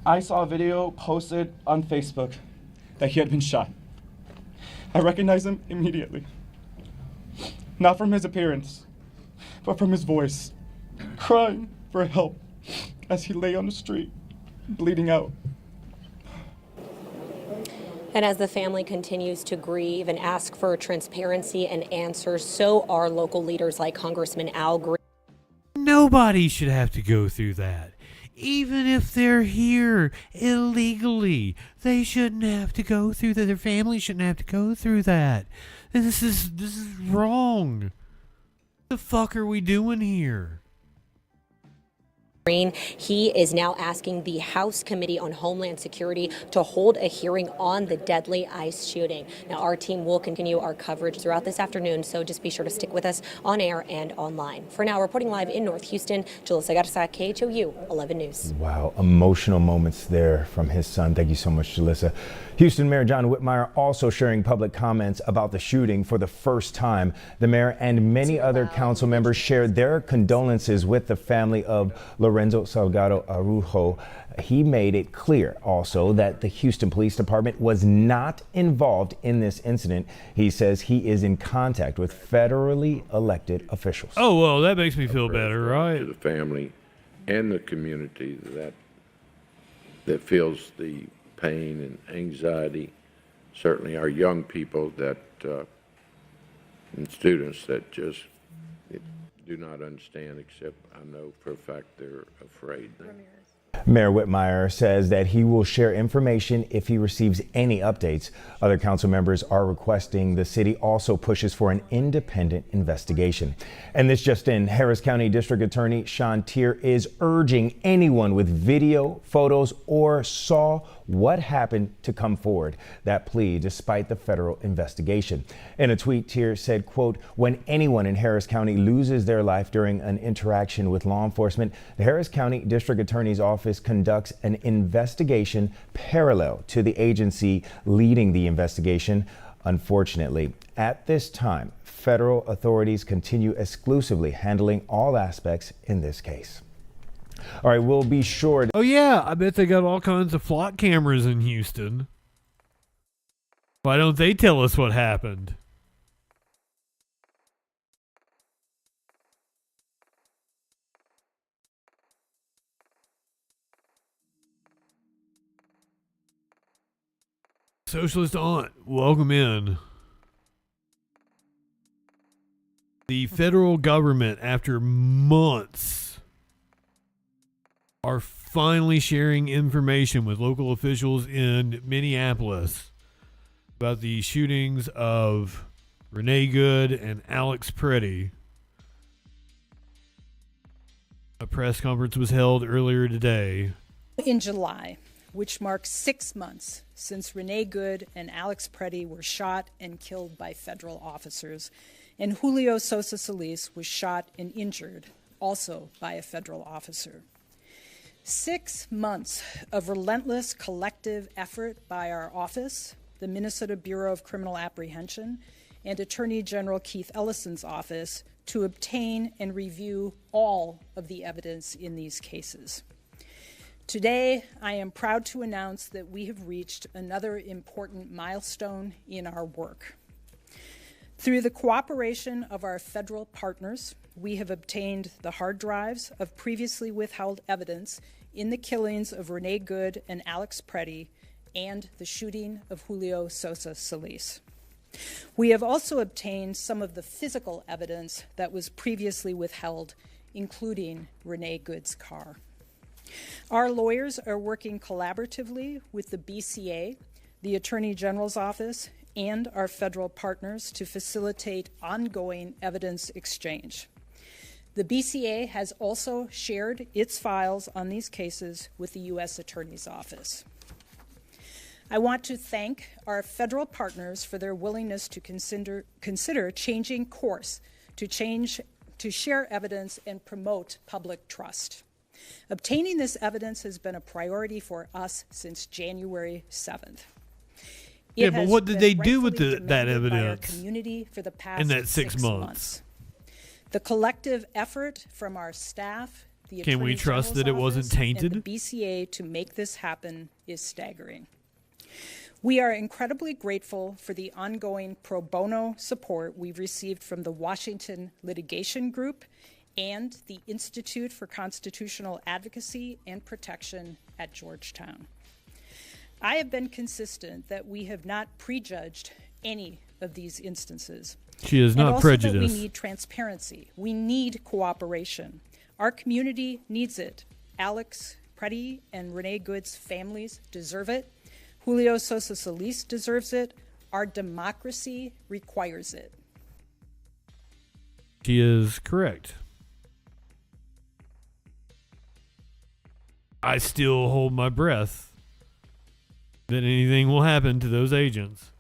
I saw a video posted on Facebook that he had been shot. I recognized him immediately. Not from his appearance, but from his voice, crying for help as he lay on the street, bleeding out. And as the family continues to grieve and ask for transparency and answers, so are local leaders like Congressman Al Green. Nobody should have to go through that. Even if they're here illegally, they shouldn't have to go through that. Their family shouldn't have to go through that. This is wrong. What the fuck are we doing here? He is now asking the House Committee on Homeland Security to hold a hearing on the deadly ICE shooting. Now, our team will continue our coverage throughout this afternoon, so just be sure to stick with us on air and online. For now, reporting live in North Houston, Julissa Garza, KHOU 11 News. Wow, emotional moments there from his son. Thank you so much, Julissa. Houston Mayor John Whitmire also sharing public comments about the shooting for the first time. The mayor and many other council members shared their condolences with the family of Lorenzo Salgado Arajo. He made it clear also that the Houston Police Department was not involved in this incident. He says he is in contact with federally elected officials. Oh, well, that makes me feel better, right? To the family and the community that feels the pain and anxiety. Certainly our young people that and students that just do not understand, except I know for a fact they're afraid. Mayor Whitmire says that he will share information if he receives any updates. Other council members are requesting the city also pushes for an independent investigation. And this just in, Harris County District Attorney Sean Thur is urging anyone with video, photos, or saw what happened to come forward. That plea despite the federal investigation. In a tweet, Thur said, quote, "When anyone in Harris County loses their life during an interaction with law enforcement, the Harris County District Attorney's Office conducts an investigation parallel to the agency leading the investigation. Unfortunately, at this time, federal authorities continue exclusively handling all aspects in this case." All right, we'll be sure. Oh, yeah, I bet they got all kinds of flock cameras in Houston. Why don't they tell us what happened? Socialist Aunt, welcome in. The federal government, after months, are finally sharing information with local officials in Minneapolis about the shootings of Renee Good and Alex Pretty. A press conference was held earlier today. In July, which marks 6 months since Renee Good and Alex Pretty were shot and killed by federal officers, and Julio Sosa Solis was shot and injured, also by a federal officer. 6 months of relentless collective effort by our office, the Minnesota Bureau of Criminal Apprehension, and Attorney General Keith Ellison's office to obtain and review all of the evidence in these cases. Today, I am proud to announce that we have reached another important milestone in our work. Through the cooperation of our federal partners, we have obtained the hard drives of previously withheld evidence in the killings of Renee Good and Alex Preddy and the shooting of Julio Sosa Solis. We have also obtained some of the physical evidence that was previously withheld, including Renee Good's car. Our lawyers are working collaboratively with the BCA, the Attorney General's Office, and our federal partners to facilitate ongoing evidence exchange. The BCA has also shared its files on these cases with the U.S. Attorney's Office. I want to thank our federal partners for their willingness to consider changing course to share evidence and promote public trust. Obtaining this evidence has been a priority for us since January 7th. Yeah, but what did they do with that By our evidence community for the past in that 6 6 months? The collective effort from our staff, the Can we Attorney trust that it General's wasn't Office, tainted? and the BCA to make this happen is staggering. We are incredibly grateful for the ongoing pro bono support we've received from the Washington Litigation Group and the Institute for Constitutional Advocacy and Protection at Georgetown. I have been consistent that we have not prejudged any of these instances. She is And not also prejudiced. that we need transparency. We need cooperation. Our community needs it. Alex Preddy and Renee Good's families deserve it. Julio Sosa Solis deserves it. Our democracy requires it. She is correct. I still hold my breath that anything will happen to those agents.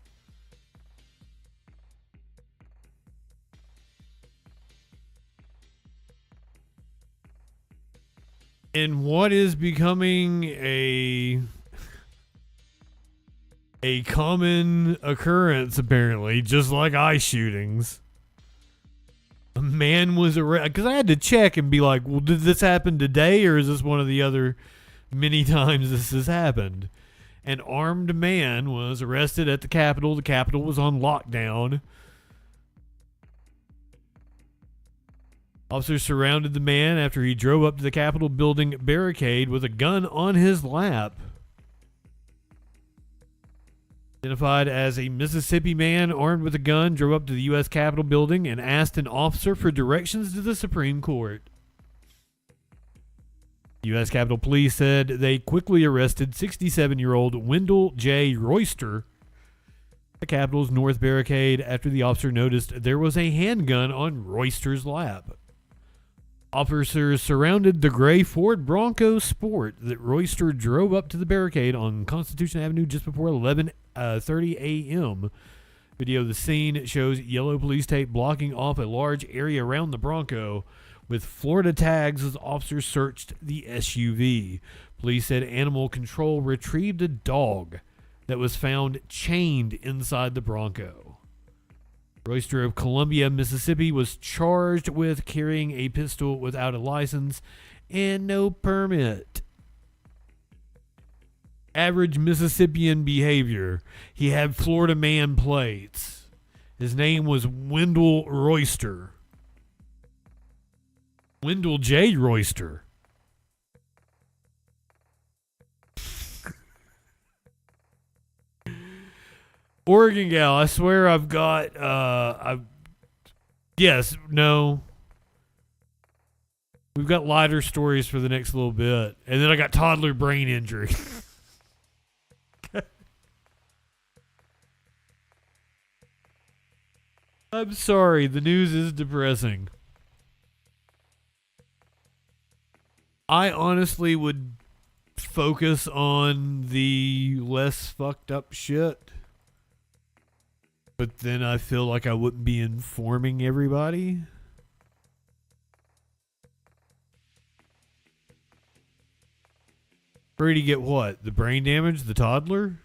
And what is becoming a common occurrence, apparently, just like ICE shootings. A man was arrested, because I had to check and be like, well, did this happen today, or is this one of the other many times this has happened? An armed man was arrested at the Capitol. The Capitol was on lockdown. Officers surrounded the man after he drove up to the Capitol building barricade with a gun on his lap. Identified as a Mississippi man armed with a gun, drove up to the U.S. Capitol building and asked an officer for directions to the Supreme Court. U.S. Capitol Police said they quickly arrested 67-year-old Wendell J. Royster at the Capitol's north barricade after the officer noticed there was a handgun on Royster's lap. Officers surrounded the gray Ford Bronco Sport that Royster drove up to the barricade on Constitution Avenue just before 11:30 a.m. Video of the scene shows yellow police tape blocking off a large area around the Bronco with Florida tags as officers searched the SUV. Police said animal control retrieved a dog that was found chained inside the Bronco. Royster of Columbia, Mississippi, was charged with carrying a pistol without a license and no permit. Average Mississippian behavior. He had Florida man plates. His name was Wendell Royster. Wendell J. Royster. Oregon gal, I swear I've got, yes, no. We've got lighter stories for the next little bit. And then I got toddler brain injury. I'm sorry, the news is depressing. I honestly would focus on the less fucked up shit. But then I feel like I wouldn't be informing everybody. Brady get what? The brain damage? The toddler?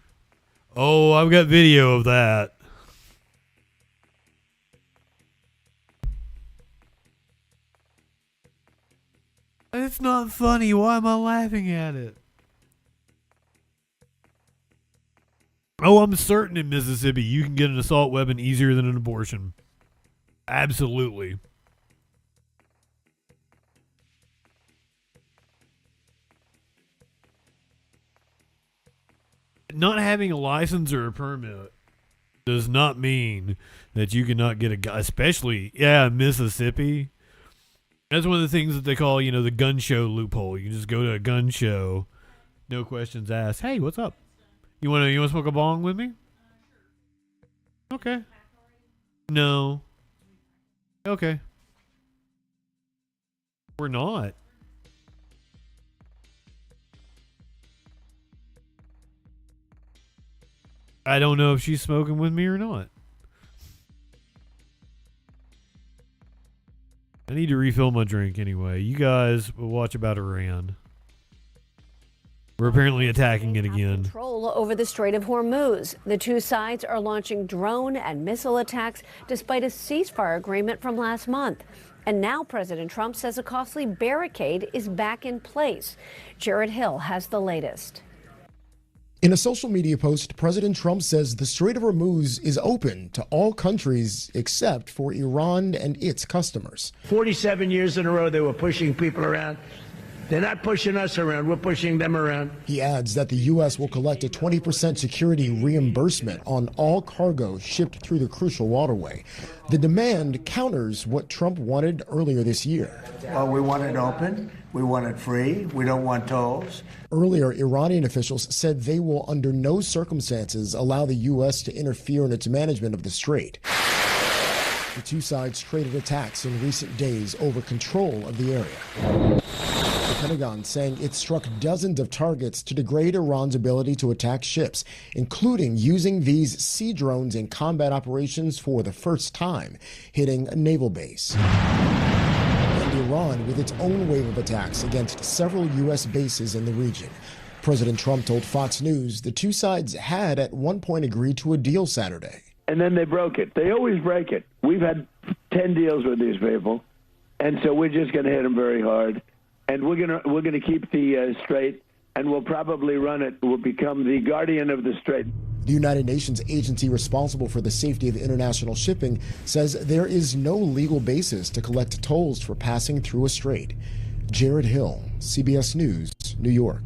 Oh, I've got video of that. It's not funny. Why am I laughing at it? Oh, I'm certain in Mississippi you can get an assault weapon easier than an abortion. Absolutely. Not having a license or a permit does not mean that you cannot get a gun, especially, Mississippi. That's one of the things that they call, the gun show loophole. You can just go to a gun show, no questions asked. Hey, what's up? You wanna smoke a bong with me? Okay. No. Okay. We're not. I don't know if she's smoking with me or not. I need to refill my drink anyway. You guys will watch about Iran. We're apparently attacking it again. Control over the Strait of Hormuz. The two sides are launching drone and missile attacks despite a ceasefire agreement from last month. And now President Trump says a costly barricade is back in place. Jared Hill has the latest. In a social media post, President Trump says the Strait of Hormuz is open to all countries except for Iran and its customers. 47 years in a row, they were pushing people around. They're not pushing us around. We're pushing them around. He adds that the U.S. will collect a 20% security reimbursement on all cargo shipped through the crucial waterway. The demand counters what Trump wanted earlier this year. Well, we want it open. We want it free. We don't want tolls. Earlier, Iranian officials said they will under no circumstances allow the U.S. to interfere in its management of the strait. The two sides traded attacks in recent days over control of the area. The Pentagon saying it struck dozens of targets to degrade Iran's ability to attack ships, including using these sea drones in combat operations for the first time, hitting a naval base. And Iran with its own wave of attacks against several U.S. bases in the region. President Trump told Fox News the two sides had at one point agreed to a deal Saturday. And then they broke it. They always break it. We've had 10 deals with these people, and so we're just going to hit them very hard. And we're gonna keep the strait, and we'll probably run it. We'll become the guardian of the strait. The United Nations agency responsible for the safety of international shipping says there is no legal basis to collect tolls for passing through a strait. Jared Hill, CBS News, New York.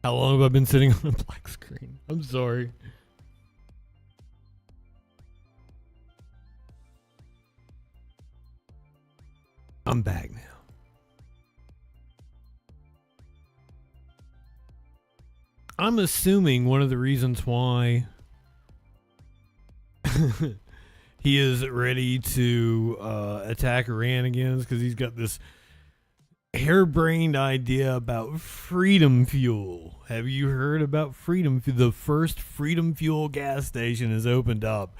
How long have I been sitting on a black screen? I'm sorry. I'm back now. I'm assuming one of the reasons why he is ready to attack Iran again because he's got this harebrained idea about Freedom Fuel. Have you heard about Freedom Fuel? The first Freedom Fuel gas station has opened up.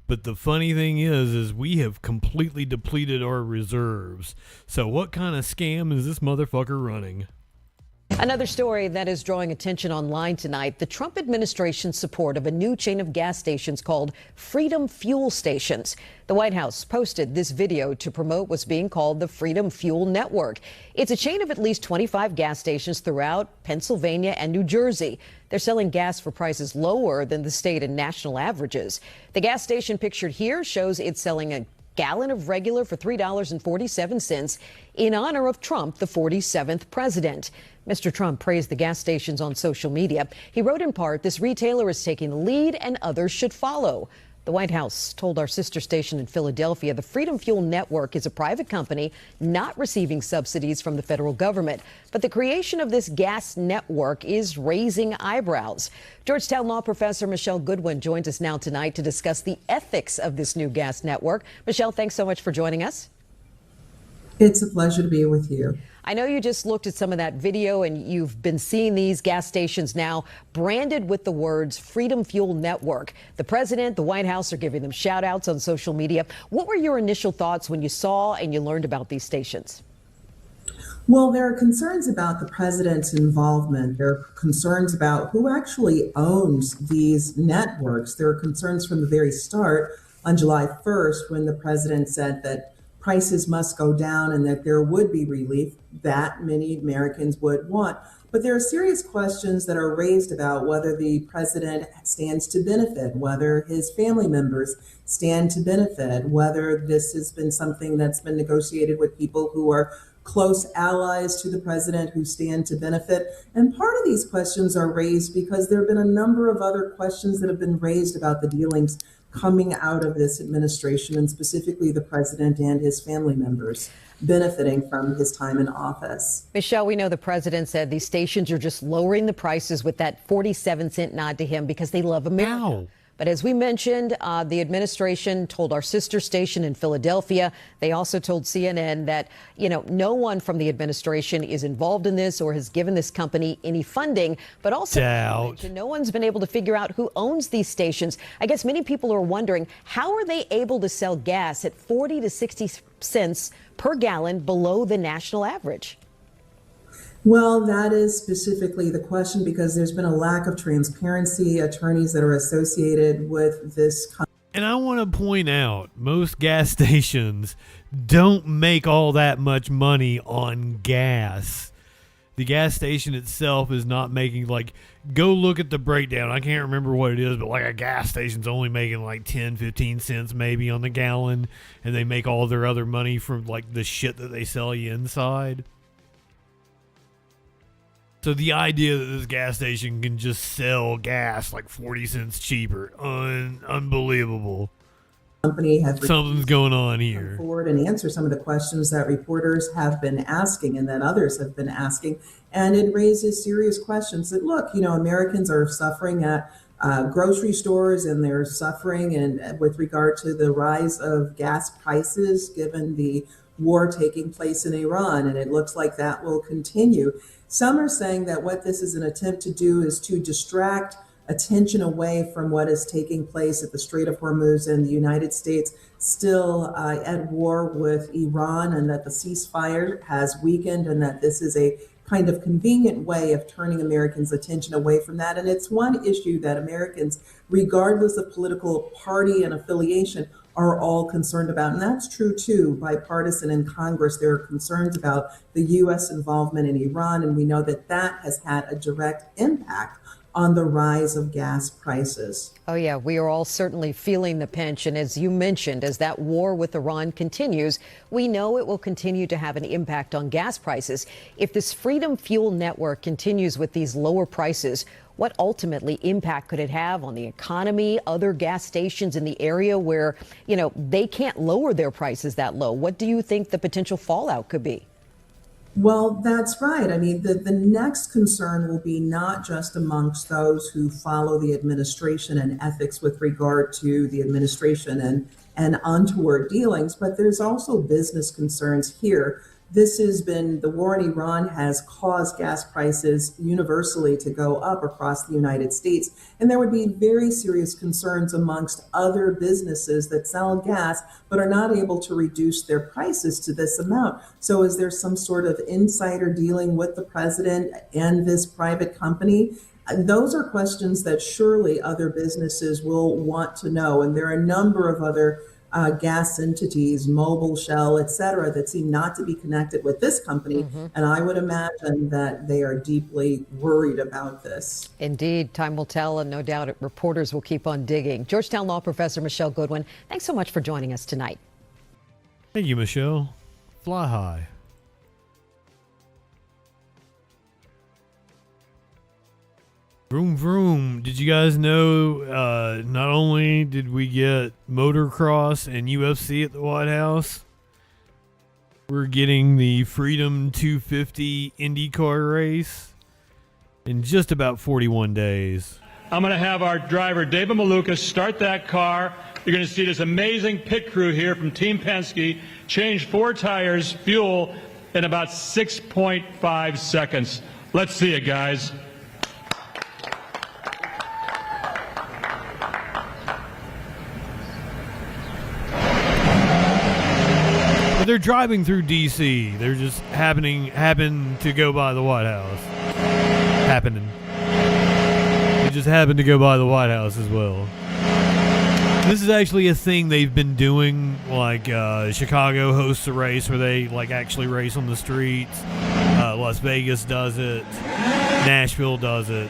But the funny thing is we have completely depleted our reserves. So what kind of scam is this motherfucker running? Another story that is drawing attention online tonight, the Trump administration's support of a new chain of gas stations called Freedom Fuel Stations. The White House posted this video to promote what's being called the Freedom Fuel Network. It's a chain of at least 25 gas stations throughout Pennsylvania and New Jersey. They're selling gas for prices lower than the state and national averages. The gas station pictured here shows it's selling a gallon of regular for $3.47 in honor of Trump, the 47th president. Mr. Trump praised the gas stations on social media. He wrote in part, "This retailer is taking the lead and others should follow." The White House told our sister station in Philadelphia the Freedom Fuel Network is a private company not receiving subsidies from the federal government. But the creation of this gas network is raising eyebrows. Georgetown law professor Michelle Goodwin joins us now tonight to discuss the ethics of this new gas network. Michelle, thanks so much for joining us. It's a pleasure to be with you. I know you just looked at some of that video and you've been seeing these gas stations now branded with the words Freedom Fuel Network. The president, the White House are giving them shout outs on social media. What were your initial thoughts when you saw and you learned about these stations? Well, there are concerns about the president's involvement. There are concerns about who actually owns these networks. There are concerns from the very start on July 1st when the president said that prices must go down and that there would be relief that many Americans would want. But there are serious questions that are raised about whether the president stands to benefit, whether his family members stand to benefit, whether this has been something that's been negotiated with people who are close allies to the president who stand to benefit. And part of these questions are raised because there have been a number of other questions that have been raised about the dealings coming out of this administration, and specifically the president and his family members benefiting from his time in office. Michelle, we know the president said these stations are just lowering the prices with that 47-cent nod to him because they love America. Ow. But as we mentioned, the administration told our sister station in Philadelphia, they also told CNN that, no one from the administration is involved in this or has given this company any funding, but also no one's been able to figure out who owns these stations. I guess many people are wondering, how are they able to sell gas at 40 to 60 cents per gallon below the national average? Well, that is specifically the question because there's been a lack of transparency. Attorneys that are associated with this. And I want to point out, most gas stations don't make all that much money on gas. The gas station itself is not making, go look at the breakdown. I can't remember what it is, but a gas station's only making 10, 15 cents maybe on the gallon. And they make all their other money from the shit that they sell you inside. So the idea that this gas station can just sell gas 40 cents cheaper, unbelievable. Company have something's going on here. Forward and answer some of the questions that reporters have been asking and that others have been asking, and it raises serious questions. That look, Americans are suffering at grocery stores, and they're suffering and with regard to the rise of gas prices, given the war taking place in Iran, and it looks like that will continue. Some are saying that what this is an attempt to do is to distract attention away from what is taking place at the Strait of Hormuz and the United States still at war with Iran, and that the ceasefire has weakened, and that this is a kind of convenient way of turning Americans' attention away from that. And it's one issue that Americans, regardless of political party and affiliation, are all concerned about. And that's true too, bipartisan in Congress. There are concerns about the U.S. involvement in Iran, and we know that that has had a direct impact on the rise of gas prices. Oh, yeah, we are all certainly feeling the pinch. And as you mentioned, as that war with Iran continues, we know it will continue to have an impact on gas prices. If this Freedom Fuel Network continues with these lower prices, what ultimately impact could it have on the economy, other gas stations in the area where, they can't lower their prices that low? What do you think the potential fallout could be? Well, that's right. I mean, the next concern will be not just amongst those who follow the administration and ethics with regard to the administration and untoward dealings, but there's also business concerns here. The war in Iran has caused gas prices universally to go up across the United States. And there would be very serious concerns amongst other businesses that sell gas, but are not able to reduce their prices to this amount. So is there some sort of insider dealing with the president and this private company? Those are questions that surely other businesses will want to know. And there are a number of other gas entities, Mobil, Shell, et cetera, that seem not to be connected with this company. And I would imagine that they are deeply worried about this. Indeed, time will tell, and no doubt reporters will keep on digging. Georgetown Law Professor Michelle Goodwin, thanks so much for joining us tonight. Thank you, Michelle. Fly high. Vroom vroom. Did you guys know not only did we get motocross and UFC at the White House, we're getting the Freedom 250 IndyCar race in just about 41 days. I'm going to have our driver, David Maluka, start that car. You're going to see this amazing pit crew here from Team Penske change 4 tires, fuel, in about 6.5 seconds. Let's see it, guys. They're driving through D.C. They're just happen to go by the White House. They just happen to go by the White House as well. This is actually a thing they've been doing. Like Chicago hosts a race where they actually race on the streets. Las Vegas does it. Nashville does it.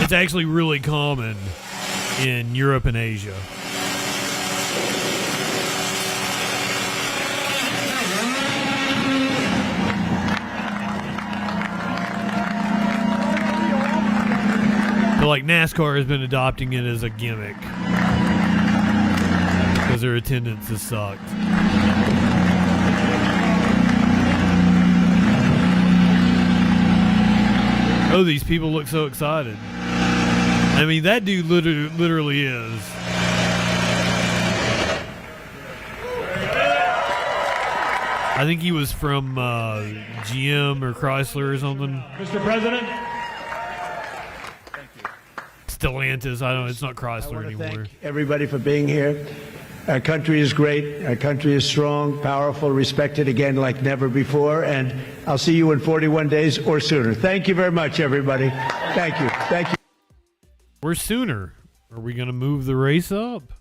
It's actually really common in Europe and Asia. But NASCAR has been adopting it as a gimmick because their attendance has sucked. Oh, these people look so excited. I mean, that dude literally is. I think he was from GM or Chrysler or something. Mr. President. Stellantis. I don't know. It's not Chrysler anymore. Thank everybody for being here. Our country is great. Our country is strong, powerful, respected again like never before. And I'll see you in 41 days or sooner. Thank you very much, everybody. Thank you. Thank you. We're sooner. Are we going to move the race up?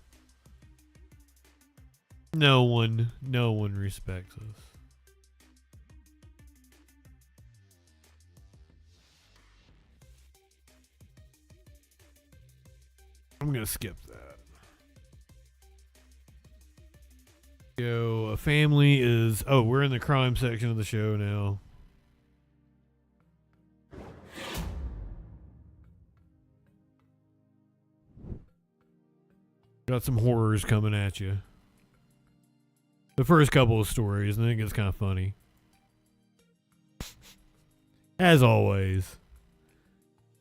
No one respects us. I'm going to skip that. So, a family is... Oh, we're in the crime section of the show now. Got some horrors coming at you. The first couple of stories, and I think it's kind of funny. As always.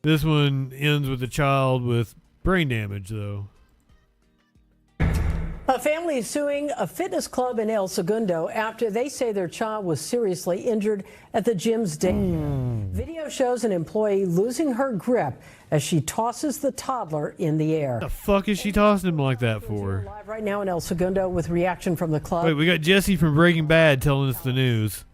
This one ends with a child with brain damage, though. A family is suing a fitness club in El Segundo after they say their child was seriously injured at the gym's daycare. Video shows an employee losing her grip as she tosses the toddler in the air. The fuck is she tossing him like that for? Live right now in El Segundo with reaction from the club. Wait, we got Jesse from Breaking Bad telling us the news.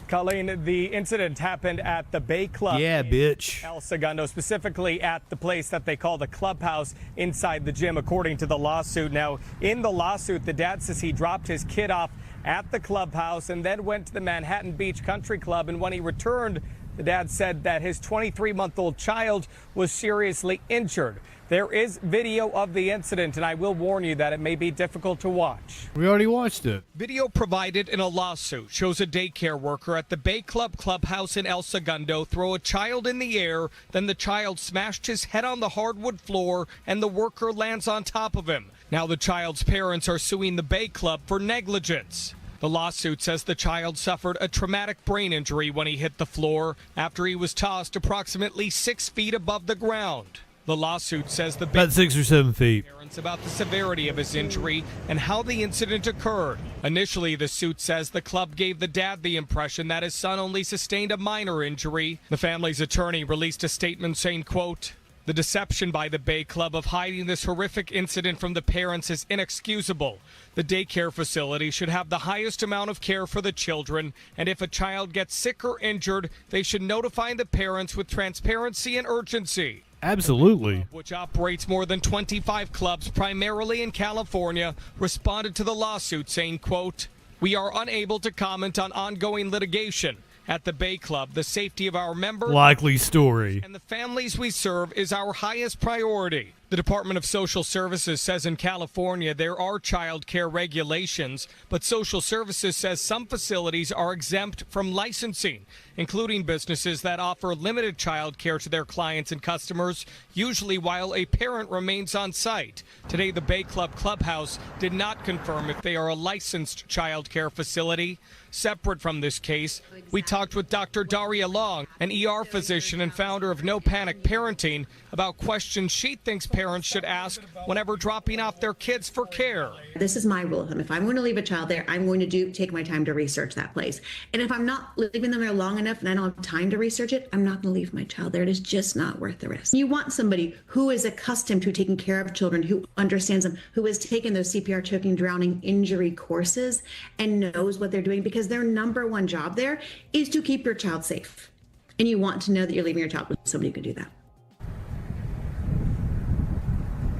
Colleen, the incident happened at the Bay Club. Yeah, bitch. El Segundo, specifically at the place that they call the clubhouse inside the gym, according to the lawsuit. Now, in the lawsuit, the dad says he dropped his kid off at the clubhouse and then went to the Manhattan Beach Country Club. And when he returned, the dad said that his 23-month-old child was seriously injured. There is video of the incident, and I will warn you that it may be difficult to watch. We already watched it. Video provided in a lawsuit shows a daycare worker at the Bay Club clubhouse in El Segundo throw a child in the air. Then the child smashed his head on the hardwood floor, and the worker lands on top of him. Now the child's parents are suing the Bay Club for negligence. The lawsuit says the child suffered a traumatic brain injury when he hit the floor after he was tossed approximately 6 feet above the ground. The lawsuit says the about 6 or 7 feet. Parents about the severity of his injury and how the incident occurred. Initially, the suit says the club gave the dad the impression that his son only sustained a minor injury. The family's attorney released a statement saying, quote, "The deception by the Bay Club of hiding this horrific incident from the parents is inexcusable. The daycare facility should have the highest amount of care for the children, and if a child gets sick or injured, they should notify the parents with transparency and urgency." Absolutely. Which operates more than 25 clubs, primarily in California, responded to the lawsuit saying, quote, "We are unable to comment on ongoing litigation. At the Bay Club, the safety of our members Likely story. and the families we serve is our highest priority. The Department of Social Services says in California there are child care regulations, but Social Services says some facilities are exempt from licensing, including businesses that offer limited child care to their clients and customers, usually while a parent remains on site. Today, the Bay Club Clubhouse did not confirm if they are a licensed child care facility. Separate from this case, we talked with Dr. Daria Long, an ER physician and founder of No Panic Parenting, about questions she thinks parents should ask whenever dropping off their kids for care. This is my rule of thumb. If I'm going to leave a child there, I'm going to take my time to research that place. And if I'm not leaving them there long enough and I don't have time to research it, I'm not going to leave my child there. It is just not worth the risk. You want somebody who is accustomed to taking care of children, who understands them, who has taken those CPR, choking, drowning, injury courses and knows what they're doing, because their number one job there is to keep your child safe. And you want to know that you're leaving your child with somebody who can do that.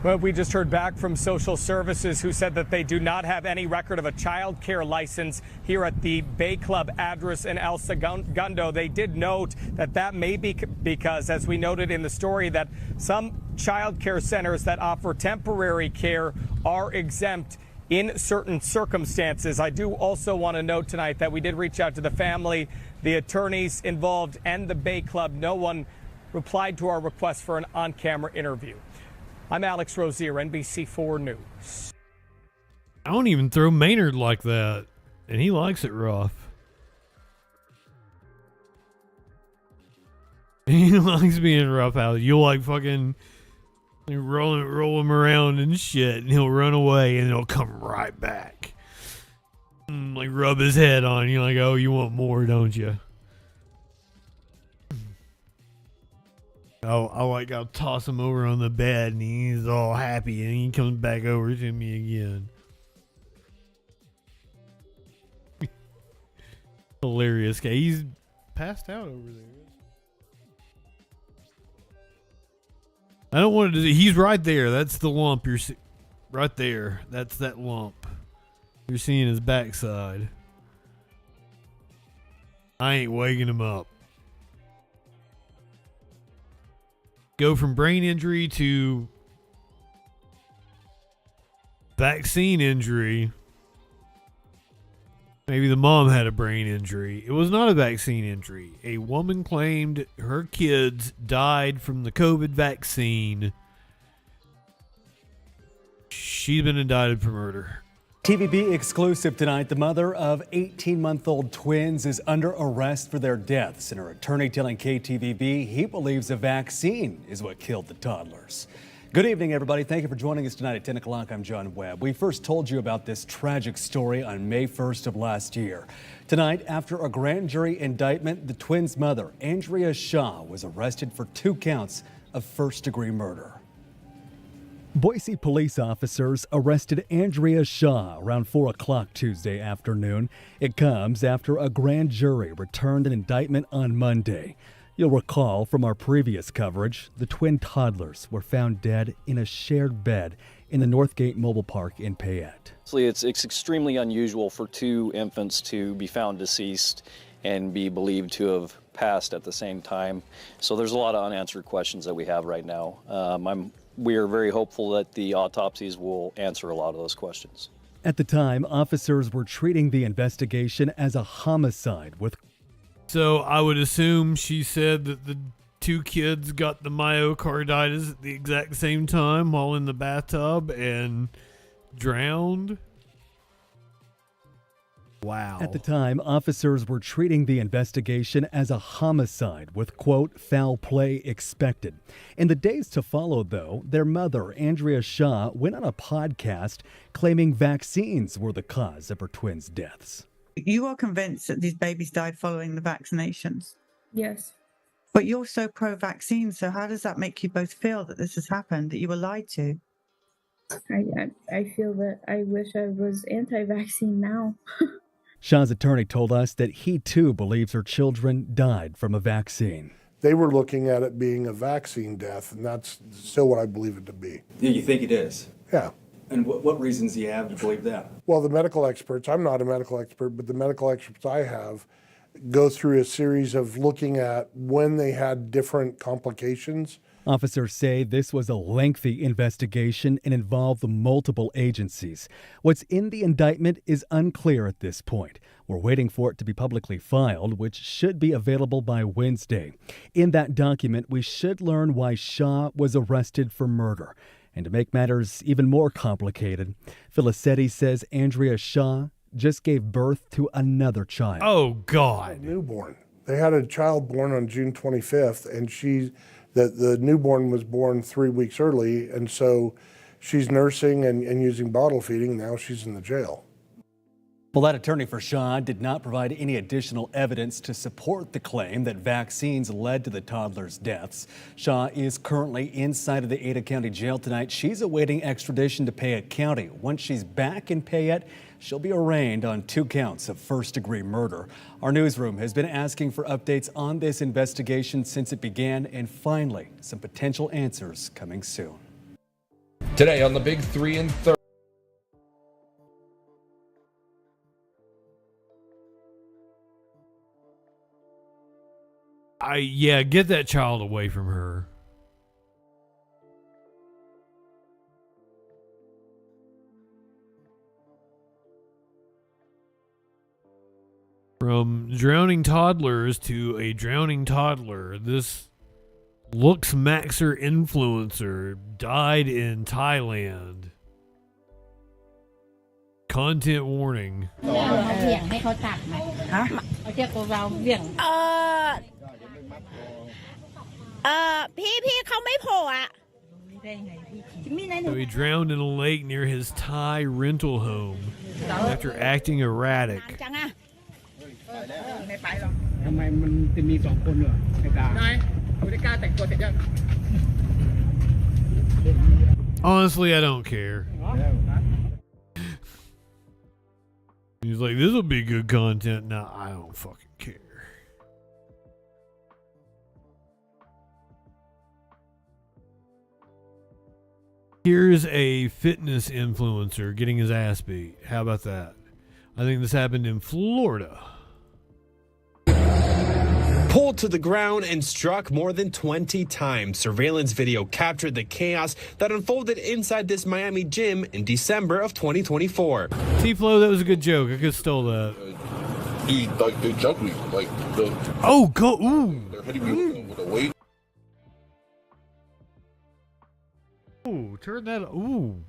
Well, we just heard back from Social Services, who said that they do not have any record of a child care license here at the Bay Club address in El Segundo. They did note that that may be because, as we noted in the story, that some child care centers that offer temporary care are exempt in certain circumstances. I do also want to note tonight that we did reach out to the family, the attorneys involved, and the Bay Club. No one replied to our request for an on-camera interview. I'm Alex Rozier, NBC4 News. I don't even throw Maynard like that, and he likes it rough. He likes being rough out. You'll like fucking roll him around and shit, and he'll run away, and he'll come right back. Like rub his head on you, like, oh, you want more, don't you? I'll toss him over on the bed and he's all happy and he comes back over to me again. Hilarious guy. He's passed out over there. I don't want to. He's right there. That's the lump. Right there. That's that lump. You're seeing his backside. I ain't waking him up. Go from brain injury to vaccine injury. Maybe the mom had a brain injury. It was not a vaccine injury. A woman claimed her kids died from the COVID vaccine. She's been indicted for murder. TVB exclusive tonight. The mother of 18-month-old twins is under arrest for their deaths, and her attorney telling KTVB he believes a vaccine is what killed the toddlers. Good evening, everybody. Thank you for joining us tonight at 10 o'clock. I'm John Webb. We first told you about this tragic story on May 1st of last year. Tonight, after a grand jury indictment, the twins' mother, Andrea Shaw, was arrested for 2 counts of first-degree murder. Boise police officers arrested Andrea Shaw around 4 o'clock Tuesday afternoon. It comes after a grand jury returned an indictment on Monday. You'll recall from our previous coverage, the twin toddlers were found dead in a shared bed in the Northgate Mobile Park in Payette. It's extremely unusual for 2 infants to be found deceased and be believed to have passed at the same time. So there's a lot of unanswered questions that we have right now. We are very hopeful that the autopsies will answer a lot of those questions. At the time, officers were treating the investigation as a homicide with... So I would assume she said that the 2 kids got the myocarditis at the exact same time while in the bathtub and drowned. Wow. At the time, officers were treating the investigation as a homicide with, quote, foul play expected. In the days to follow, though, their mother, Andrea Shaw, went on a podcast claiming vaccines were the cause of her twins' deaths. You are convinced that these babies died following the vaccinations? Yes. But you're so pro-vaccine, so how does that make you both feel that this has happened, that you were lied to? I feel that I wish I was anti-vaccine now. Shaw's attorney told us that he, too, believes her children died from a vaccine. They were looking at it being a vaccine death, and that's still what I believe it to be. Yeah, you think it is? Yeah. And what reasons do you have to believe that? Well, the medical experts, I'm not a medical expert, but the medical experts I have go through a series of looking at when they had different complications. Officers say this was a lengthy investigation and involved multiple agencies. What's in the indictment is unclear at this point. We're waiting for it to be publicly filed, which should be available by Wednesday. In that document, we should learn why Shaw was arrested for murder. And to make matters even more complicated, Felicetti says Andrea Shaw just gave birth to another child. Oh, God. A newborn. They had a child born on June 25th, and the newborn was born 3 weeks early, and so she's nursing and using bottle feeding. Now she's in the jail. Well, that attorney for Shaw did not provide any additional evidence to support the claim that vaccines led to the toddler's deaths. Shaw is currently inside of the Ada County Jail tonight. She's awaiting extradition to Payette County. Once she's back in Payette, she'll be arraigned on 2 counts of first-degree murder. Our newsroom has been asking for updates on this investigation since it began, and finally, some potential answers coming soon. Today on the Big 3 and Thur. Get that child away from her. From drowning toddlers to a drowning toddler, this looks maxer influencer died in Thailand. Content warning. So he drowned in a lake near his Thai rental home after acting erratic. Honestly, I don't care. He's like, this will be good content. No, I don't fucking care. Here's a fitness influencer getting his ass beat. How about that? I think this happened in Florida. Pulled to the ground and struck more than 20 times. Surveillance video captured the chaos that unfolded inside this Miami gym in December of 2024. T-Flow, that was a good joke. I could have stole that. They jumped me, ooh. They're hitting me with a weight. Ooh, turn that, ooh.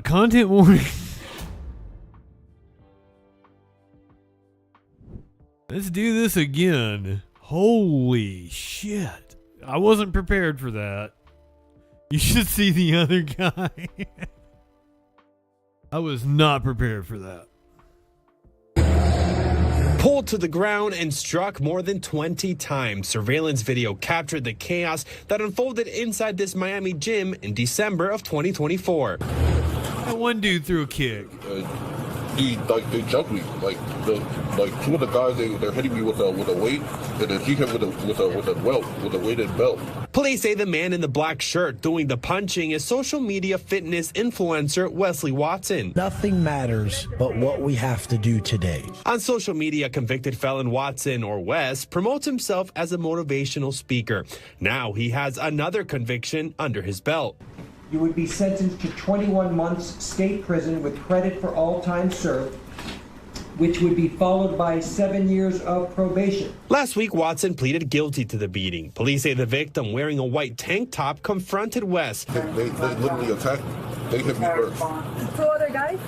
Content warning. Let's do this again. Holy shit. I wasn't prepared for that. You should see the other guy. I was not prepared for that. Pulled to the ground and struck more than 20 times. Surveillance video captured the chaos that unfolded inside this Miami gym in December of 2024. That one dude threw a kick. They jumped me, two of the guys they're hitting me with a weight, and then he hit with a weighted belt. Police say the man in the black shirt doing the punching is social media fitness influencer Wesley Watson. Nothing matters but what we have to do today. On social media, convicted felon Watson, or Wes, promotes himself as a motivational speaker. Now he has another conviction under his belt. You would be sentenced to 21 months state prison with credit for all time served, which would be followed by 7 years of probation. Last week, Watson pleaded guilty to the beating. Police say the victim, wearing a white tank top, confronted West. They literally attacked me. They hit me first. 2 other guys?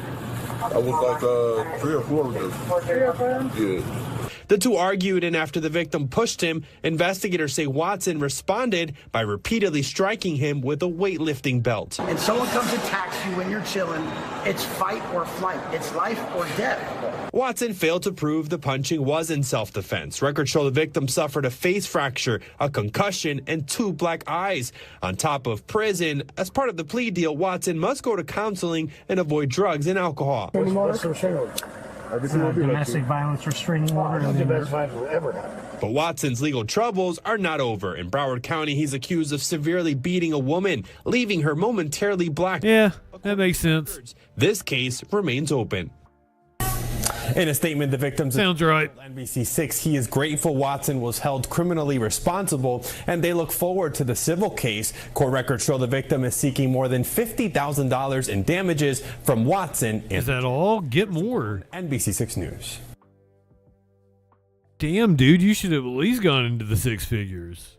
I was like 3 or 4 of them. 3 or 4 of them? Yeah. The two argued, and after the victim pushed him, investigators say Watson responded by repeatedly striking him with a weightlifting belt. And someone comes and attacks you when you're chilling, it's fight or flight. It's life or death. Watson failed to prove the punching was in self-defense. Records show the victim suffered a face fracture, a concussion, and 2 black eyes. On top of prison, as part of the plea deal, Watson must go to counseling and avoid drugs and alcohol. Domestic violence restraining order. But Watson's legal troubles are not over. In Broward County, he's accused of severely beating a woman, leaving her momentarily black. Yeah, that makes sense. This case remains open. In a statement, the victim sounds right. NBC6, he is grateful Watson was held criminally responsible, and they look forward to the civil case. Court records show the victim is seeking more than $50,000 in damages from Watson. Is that all? Get more. NBC6 News. Damn, dude, you should have at least gone into the 6 figures.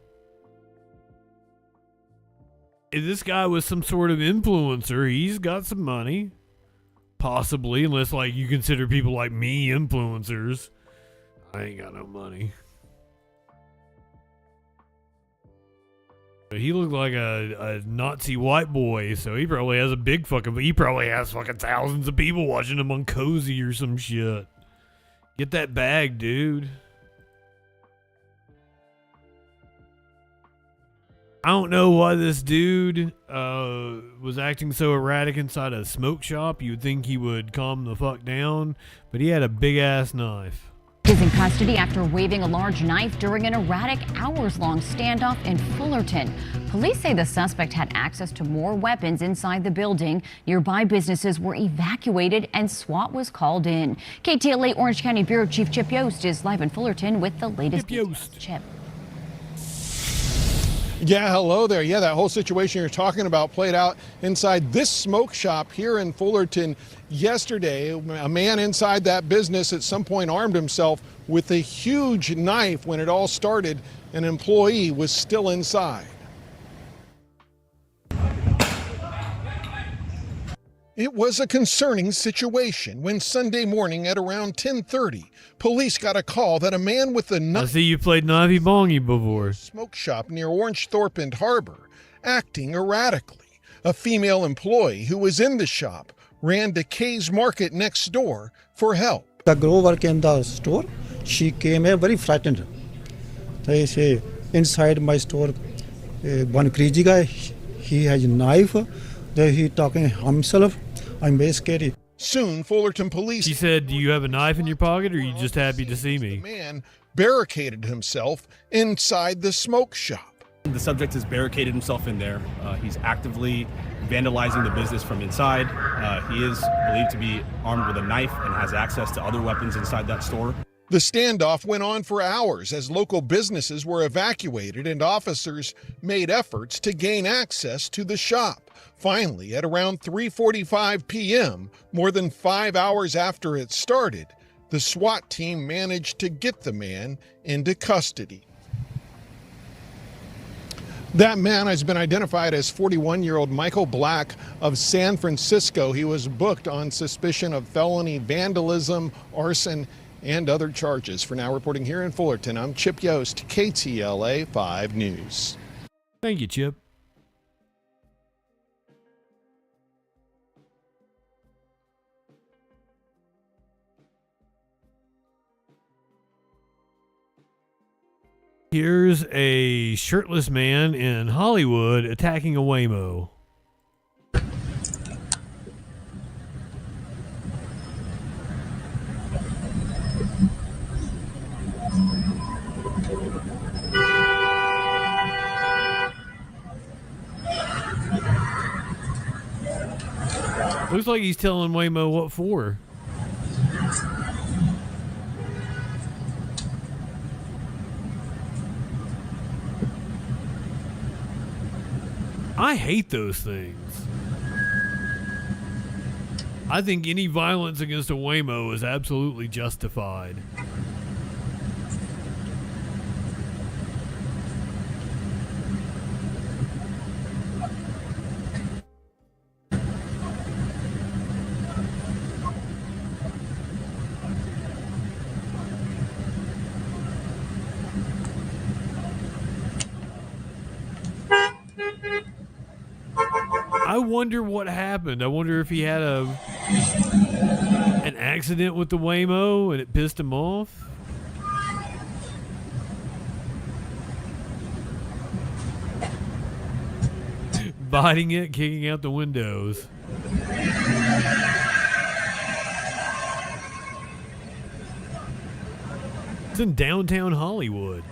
If this guy was some sort of influencer, he's got some money. Possibly, unless like you consider people like me influencers. I ain't got no money. But he looked like a Nazi white boy, so he probably has fucking thousands of people watching him on Cozy or some shit. Get that bag, dude. I don't know why this dude was acting so erratic inside a smoke shop. You would think he would calm the fuck down, but he had a big ass knife. Is in custody after waving a large knife during an erratic hours-long standoff in Fullerton. Police say the suspect had access to more weapons inside the building. Nearby businesses were evacuated and SWAT was called in. KTLA Orange County Bureau Chief Chip Yost is live in Fullerton with the latest details. Chip. Yeah, hello there. Yeah, that whole situation you're talking about played out inside this smoke shop here in Fullerton yesterday. A man inside that business at some point armed himself with a huge knife. When it all started, an employee was still inside. It was a concerning situation when Sunday morning at around 10:30, police got a call that a man with a knife. I see you played Navi Bongi before. Smoke shop near Orange Thorpe and Harbor, acting erratically. A female employee who was in the shop ran to Kay's Market next door for help. The girl working in the store, she came here very frightened. They say inside my store, one crazy guy, he has a knife. He talking himself. I'm very scared. Soon, Fullerton police. She said, "Do you have a knife in your pocket, or are you just happy to see me?" The man barricaded himself inside the smoke shop. The subject has barricaded himself in there. He's actively vandalizing the business from inside. He is believed to be armed with a knife and has access to other weapons inside that store. The standoff went on for hours as local businesses were evacuated and officers made efforts to gain access to the shop. Finally, at around 3:45 p.m., more than 5 hours after it started, the SWAT team managed to get the man into custody. That man has been identified as 41-year-old Michael Black of San Francisco. He was booked on suspicion of felony vandalism, arson, and other charges. For now, reporting here in Fullerton, I'm Chip Yost, KTLA 5 News. Thank you, Chip. Here's a shirtless man in Hollywood attacking a Waymo. Looks like he's telling Waymo what for. I hate those things. I think any violence against a Waymo is absolutely justified. I wonder what happened. I wonder if he had an accident with the Waymo and it pissed him off. Biting it, kicking out the windows. It's in downtown Hollywood.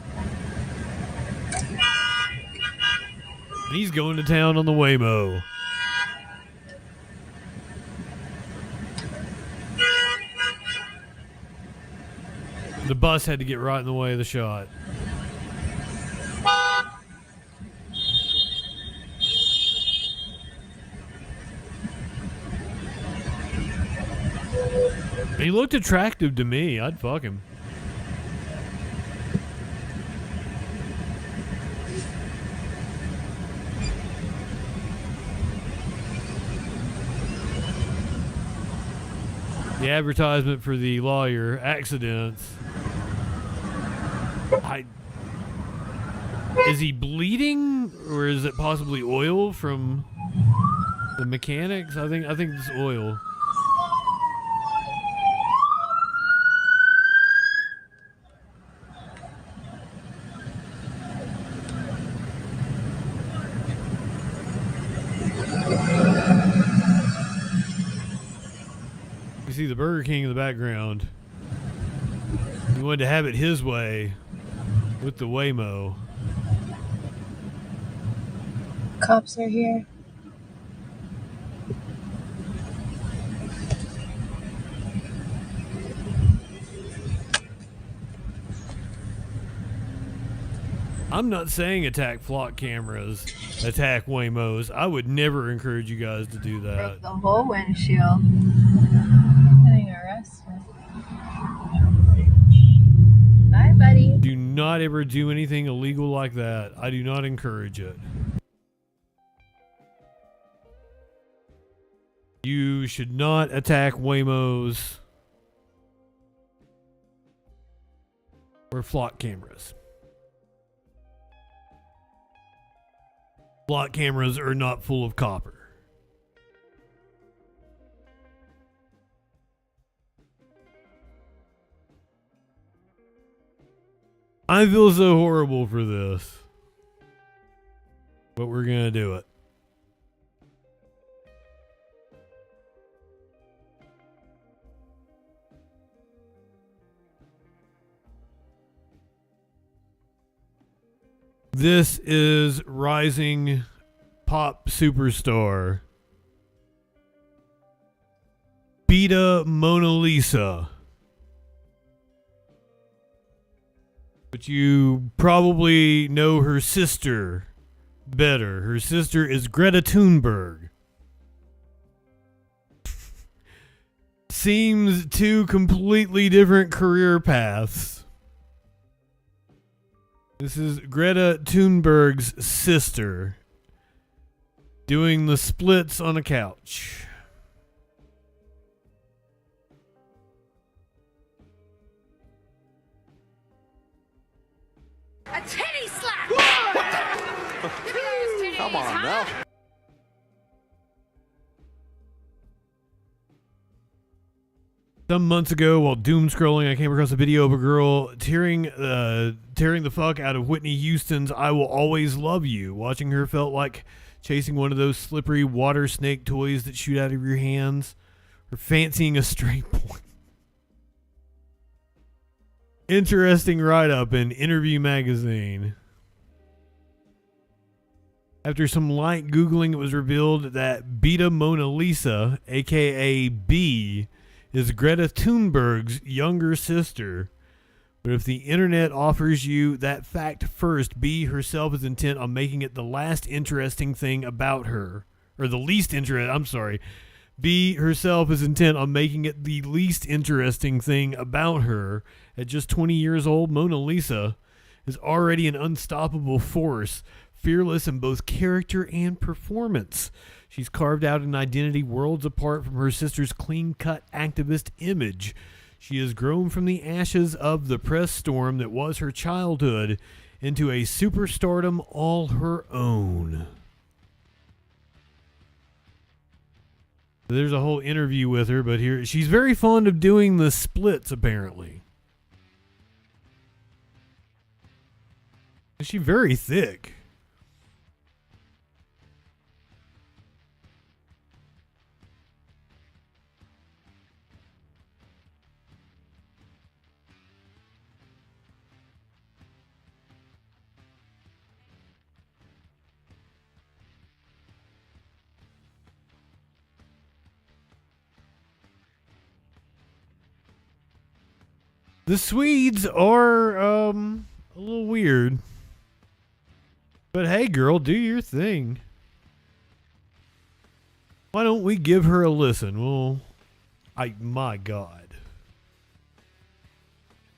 And he's going to town on the Waymo. The bus had to get right in the way of the shot. He looked attractive to me. I'd fuck him. The advertisement for the lawyer, accidents. Is he bleeding, or is it possibly oil from the mechanics? I think it's oil. You see the Burger King in the background. He wanted to have it his way with the Waymo. Cops are here. I'm not saying attack flock cameras, attack Waymos. I would never encourage you guys to do that. Broke the whole windshield. Getting arrested. Bye, buddy. Do not ever do anything illegal like that. I do not encourage it. You should not attack Waymos or flock cameras. Flock cameras are not full of copper. I feel so horrible for this, but we're gonna do it. This is rising pop superstar Beta Mona Lisa. But you probably know her sister better. Her sister is Greta Thunberg. Seems two completely different career paths. This is Greta Thunberg's sister doing the splits on a couch. A titty slap! What the? Come on now. Some months ago, while doom scrolling, I came across a video of a girl tearing the fuck out of Whitney Houston's "I Will Always Love You." Watching her felt like chasing one of those slippery water snake toys that shoot out of your hands, or fancying a straight boy. Interesting write-up in Interview magazine. After some light Googling, it was revealed that Beta Mona Lisa, aka B, is Greta Thunberg's younger sister. But if the internet offers you that fact first, B herself is intent on making it the last interesting thing about her. Or the least interesting, I'm sorry. B herself is intent on making it the least interesting thing about her. At just 20 years old, Mona Lisa is already an unstoppable force, fearless in both character and performance. She's carved out an identity worlds apart from her sister's clean-cut activist image. She has grown from the ashes of the press storm that was her childhood into a superstardom all her own. There's a whole interview with her, but here she's very fond of doing the splits, apparently. She's very thick. The Swedes are a little weird. But hey, girl, do your thing. Why don't we give her a listen? Well, my God.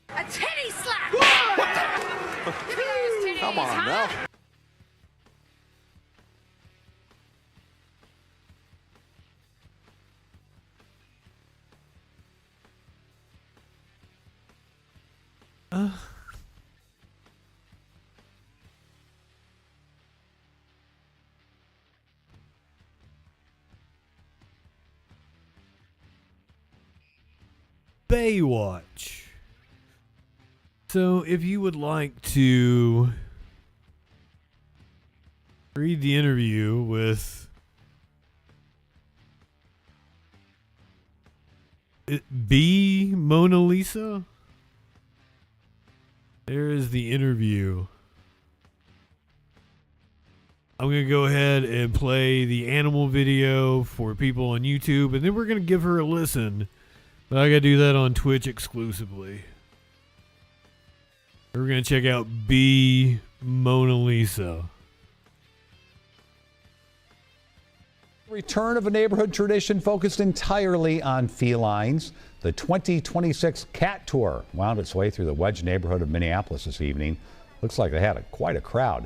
A titty slap! Come on now. Baywatch. So if you would like to read the interview with B. Mona Lisa, there is the interview. I'm going to go ahead and play the animal video for people on YouTube, and then we're going to give her a listen. But I got to do that on Twitch exclusively. We're going to check out B. Mona Lisa. Return of a neighborhood tradition focused entirely on felines. The 2026 Cat Tour wound its way through the Wedge neighborhood of Minneapolis this evening. Looks like they had quite a crowd.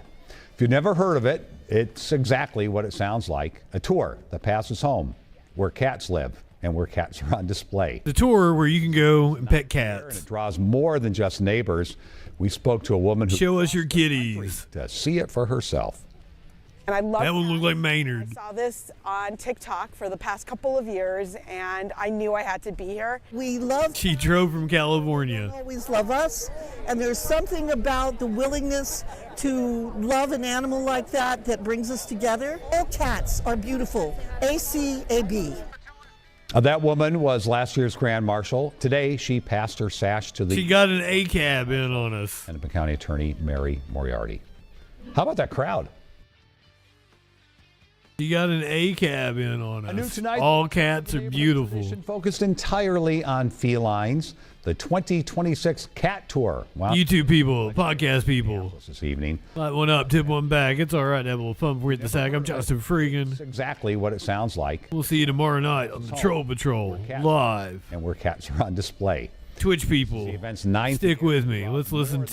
If you've never heard of it, it's exactly what it sounds like. A tour that passes home where cats live and where cats are on display. The tour where you can go and pet cats. And it draws more than just neighbors. We spoke to a woman who show us your kitties to see it for herself. And I love that one looked like Maynard. I saw this on TikTok for the past couple of years, and I knew I had to be here. We love. She drove from California. Always love us, and there's something about the willingness to love an animal like that that brings us together. All cats are beautiful. ACAB. That woman was last year's Grand Marshal. Today, she passed her sash to the... She got an ACAB in on us. Hennepin County Attorney Mary Moriarty. How about that crowd? She got an ACAB in on us. New tonight, all cats are beautiful. Focused entirely on felines. The 2026 Cat Tour. Wow. YouTube people, podcast people. This evening. Light one up, tip one back. It's all right to have a little fun before we hit the sack. I'm JustinFREAKIN. That's exactly what it sounds like. We'll see you tomorrow night on the Troll Patrol live. And where cats are on display. Twitch people, event's 9th. Stick with me. Let's listen to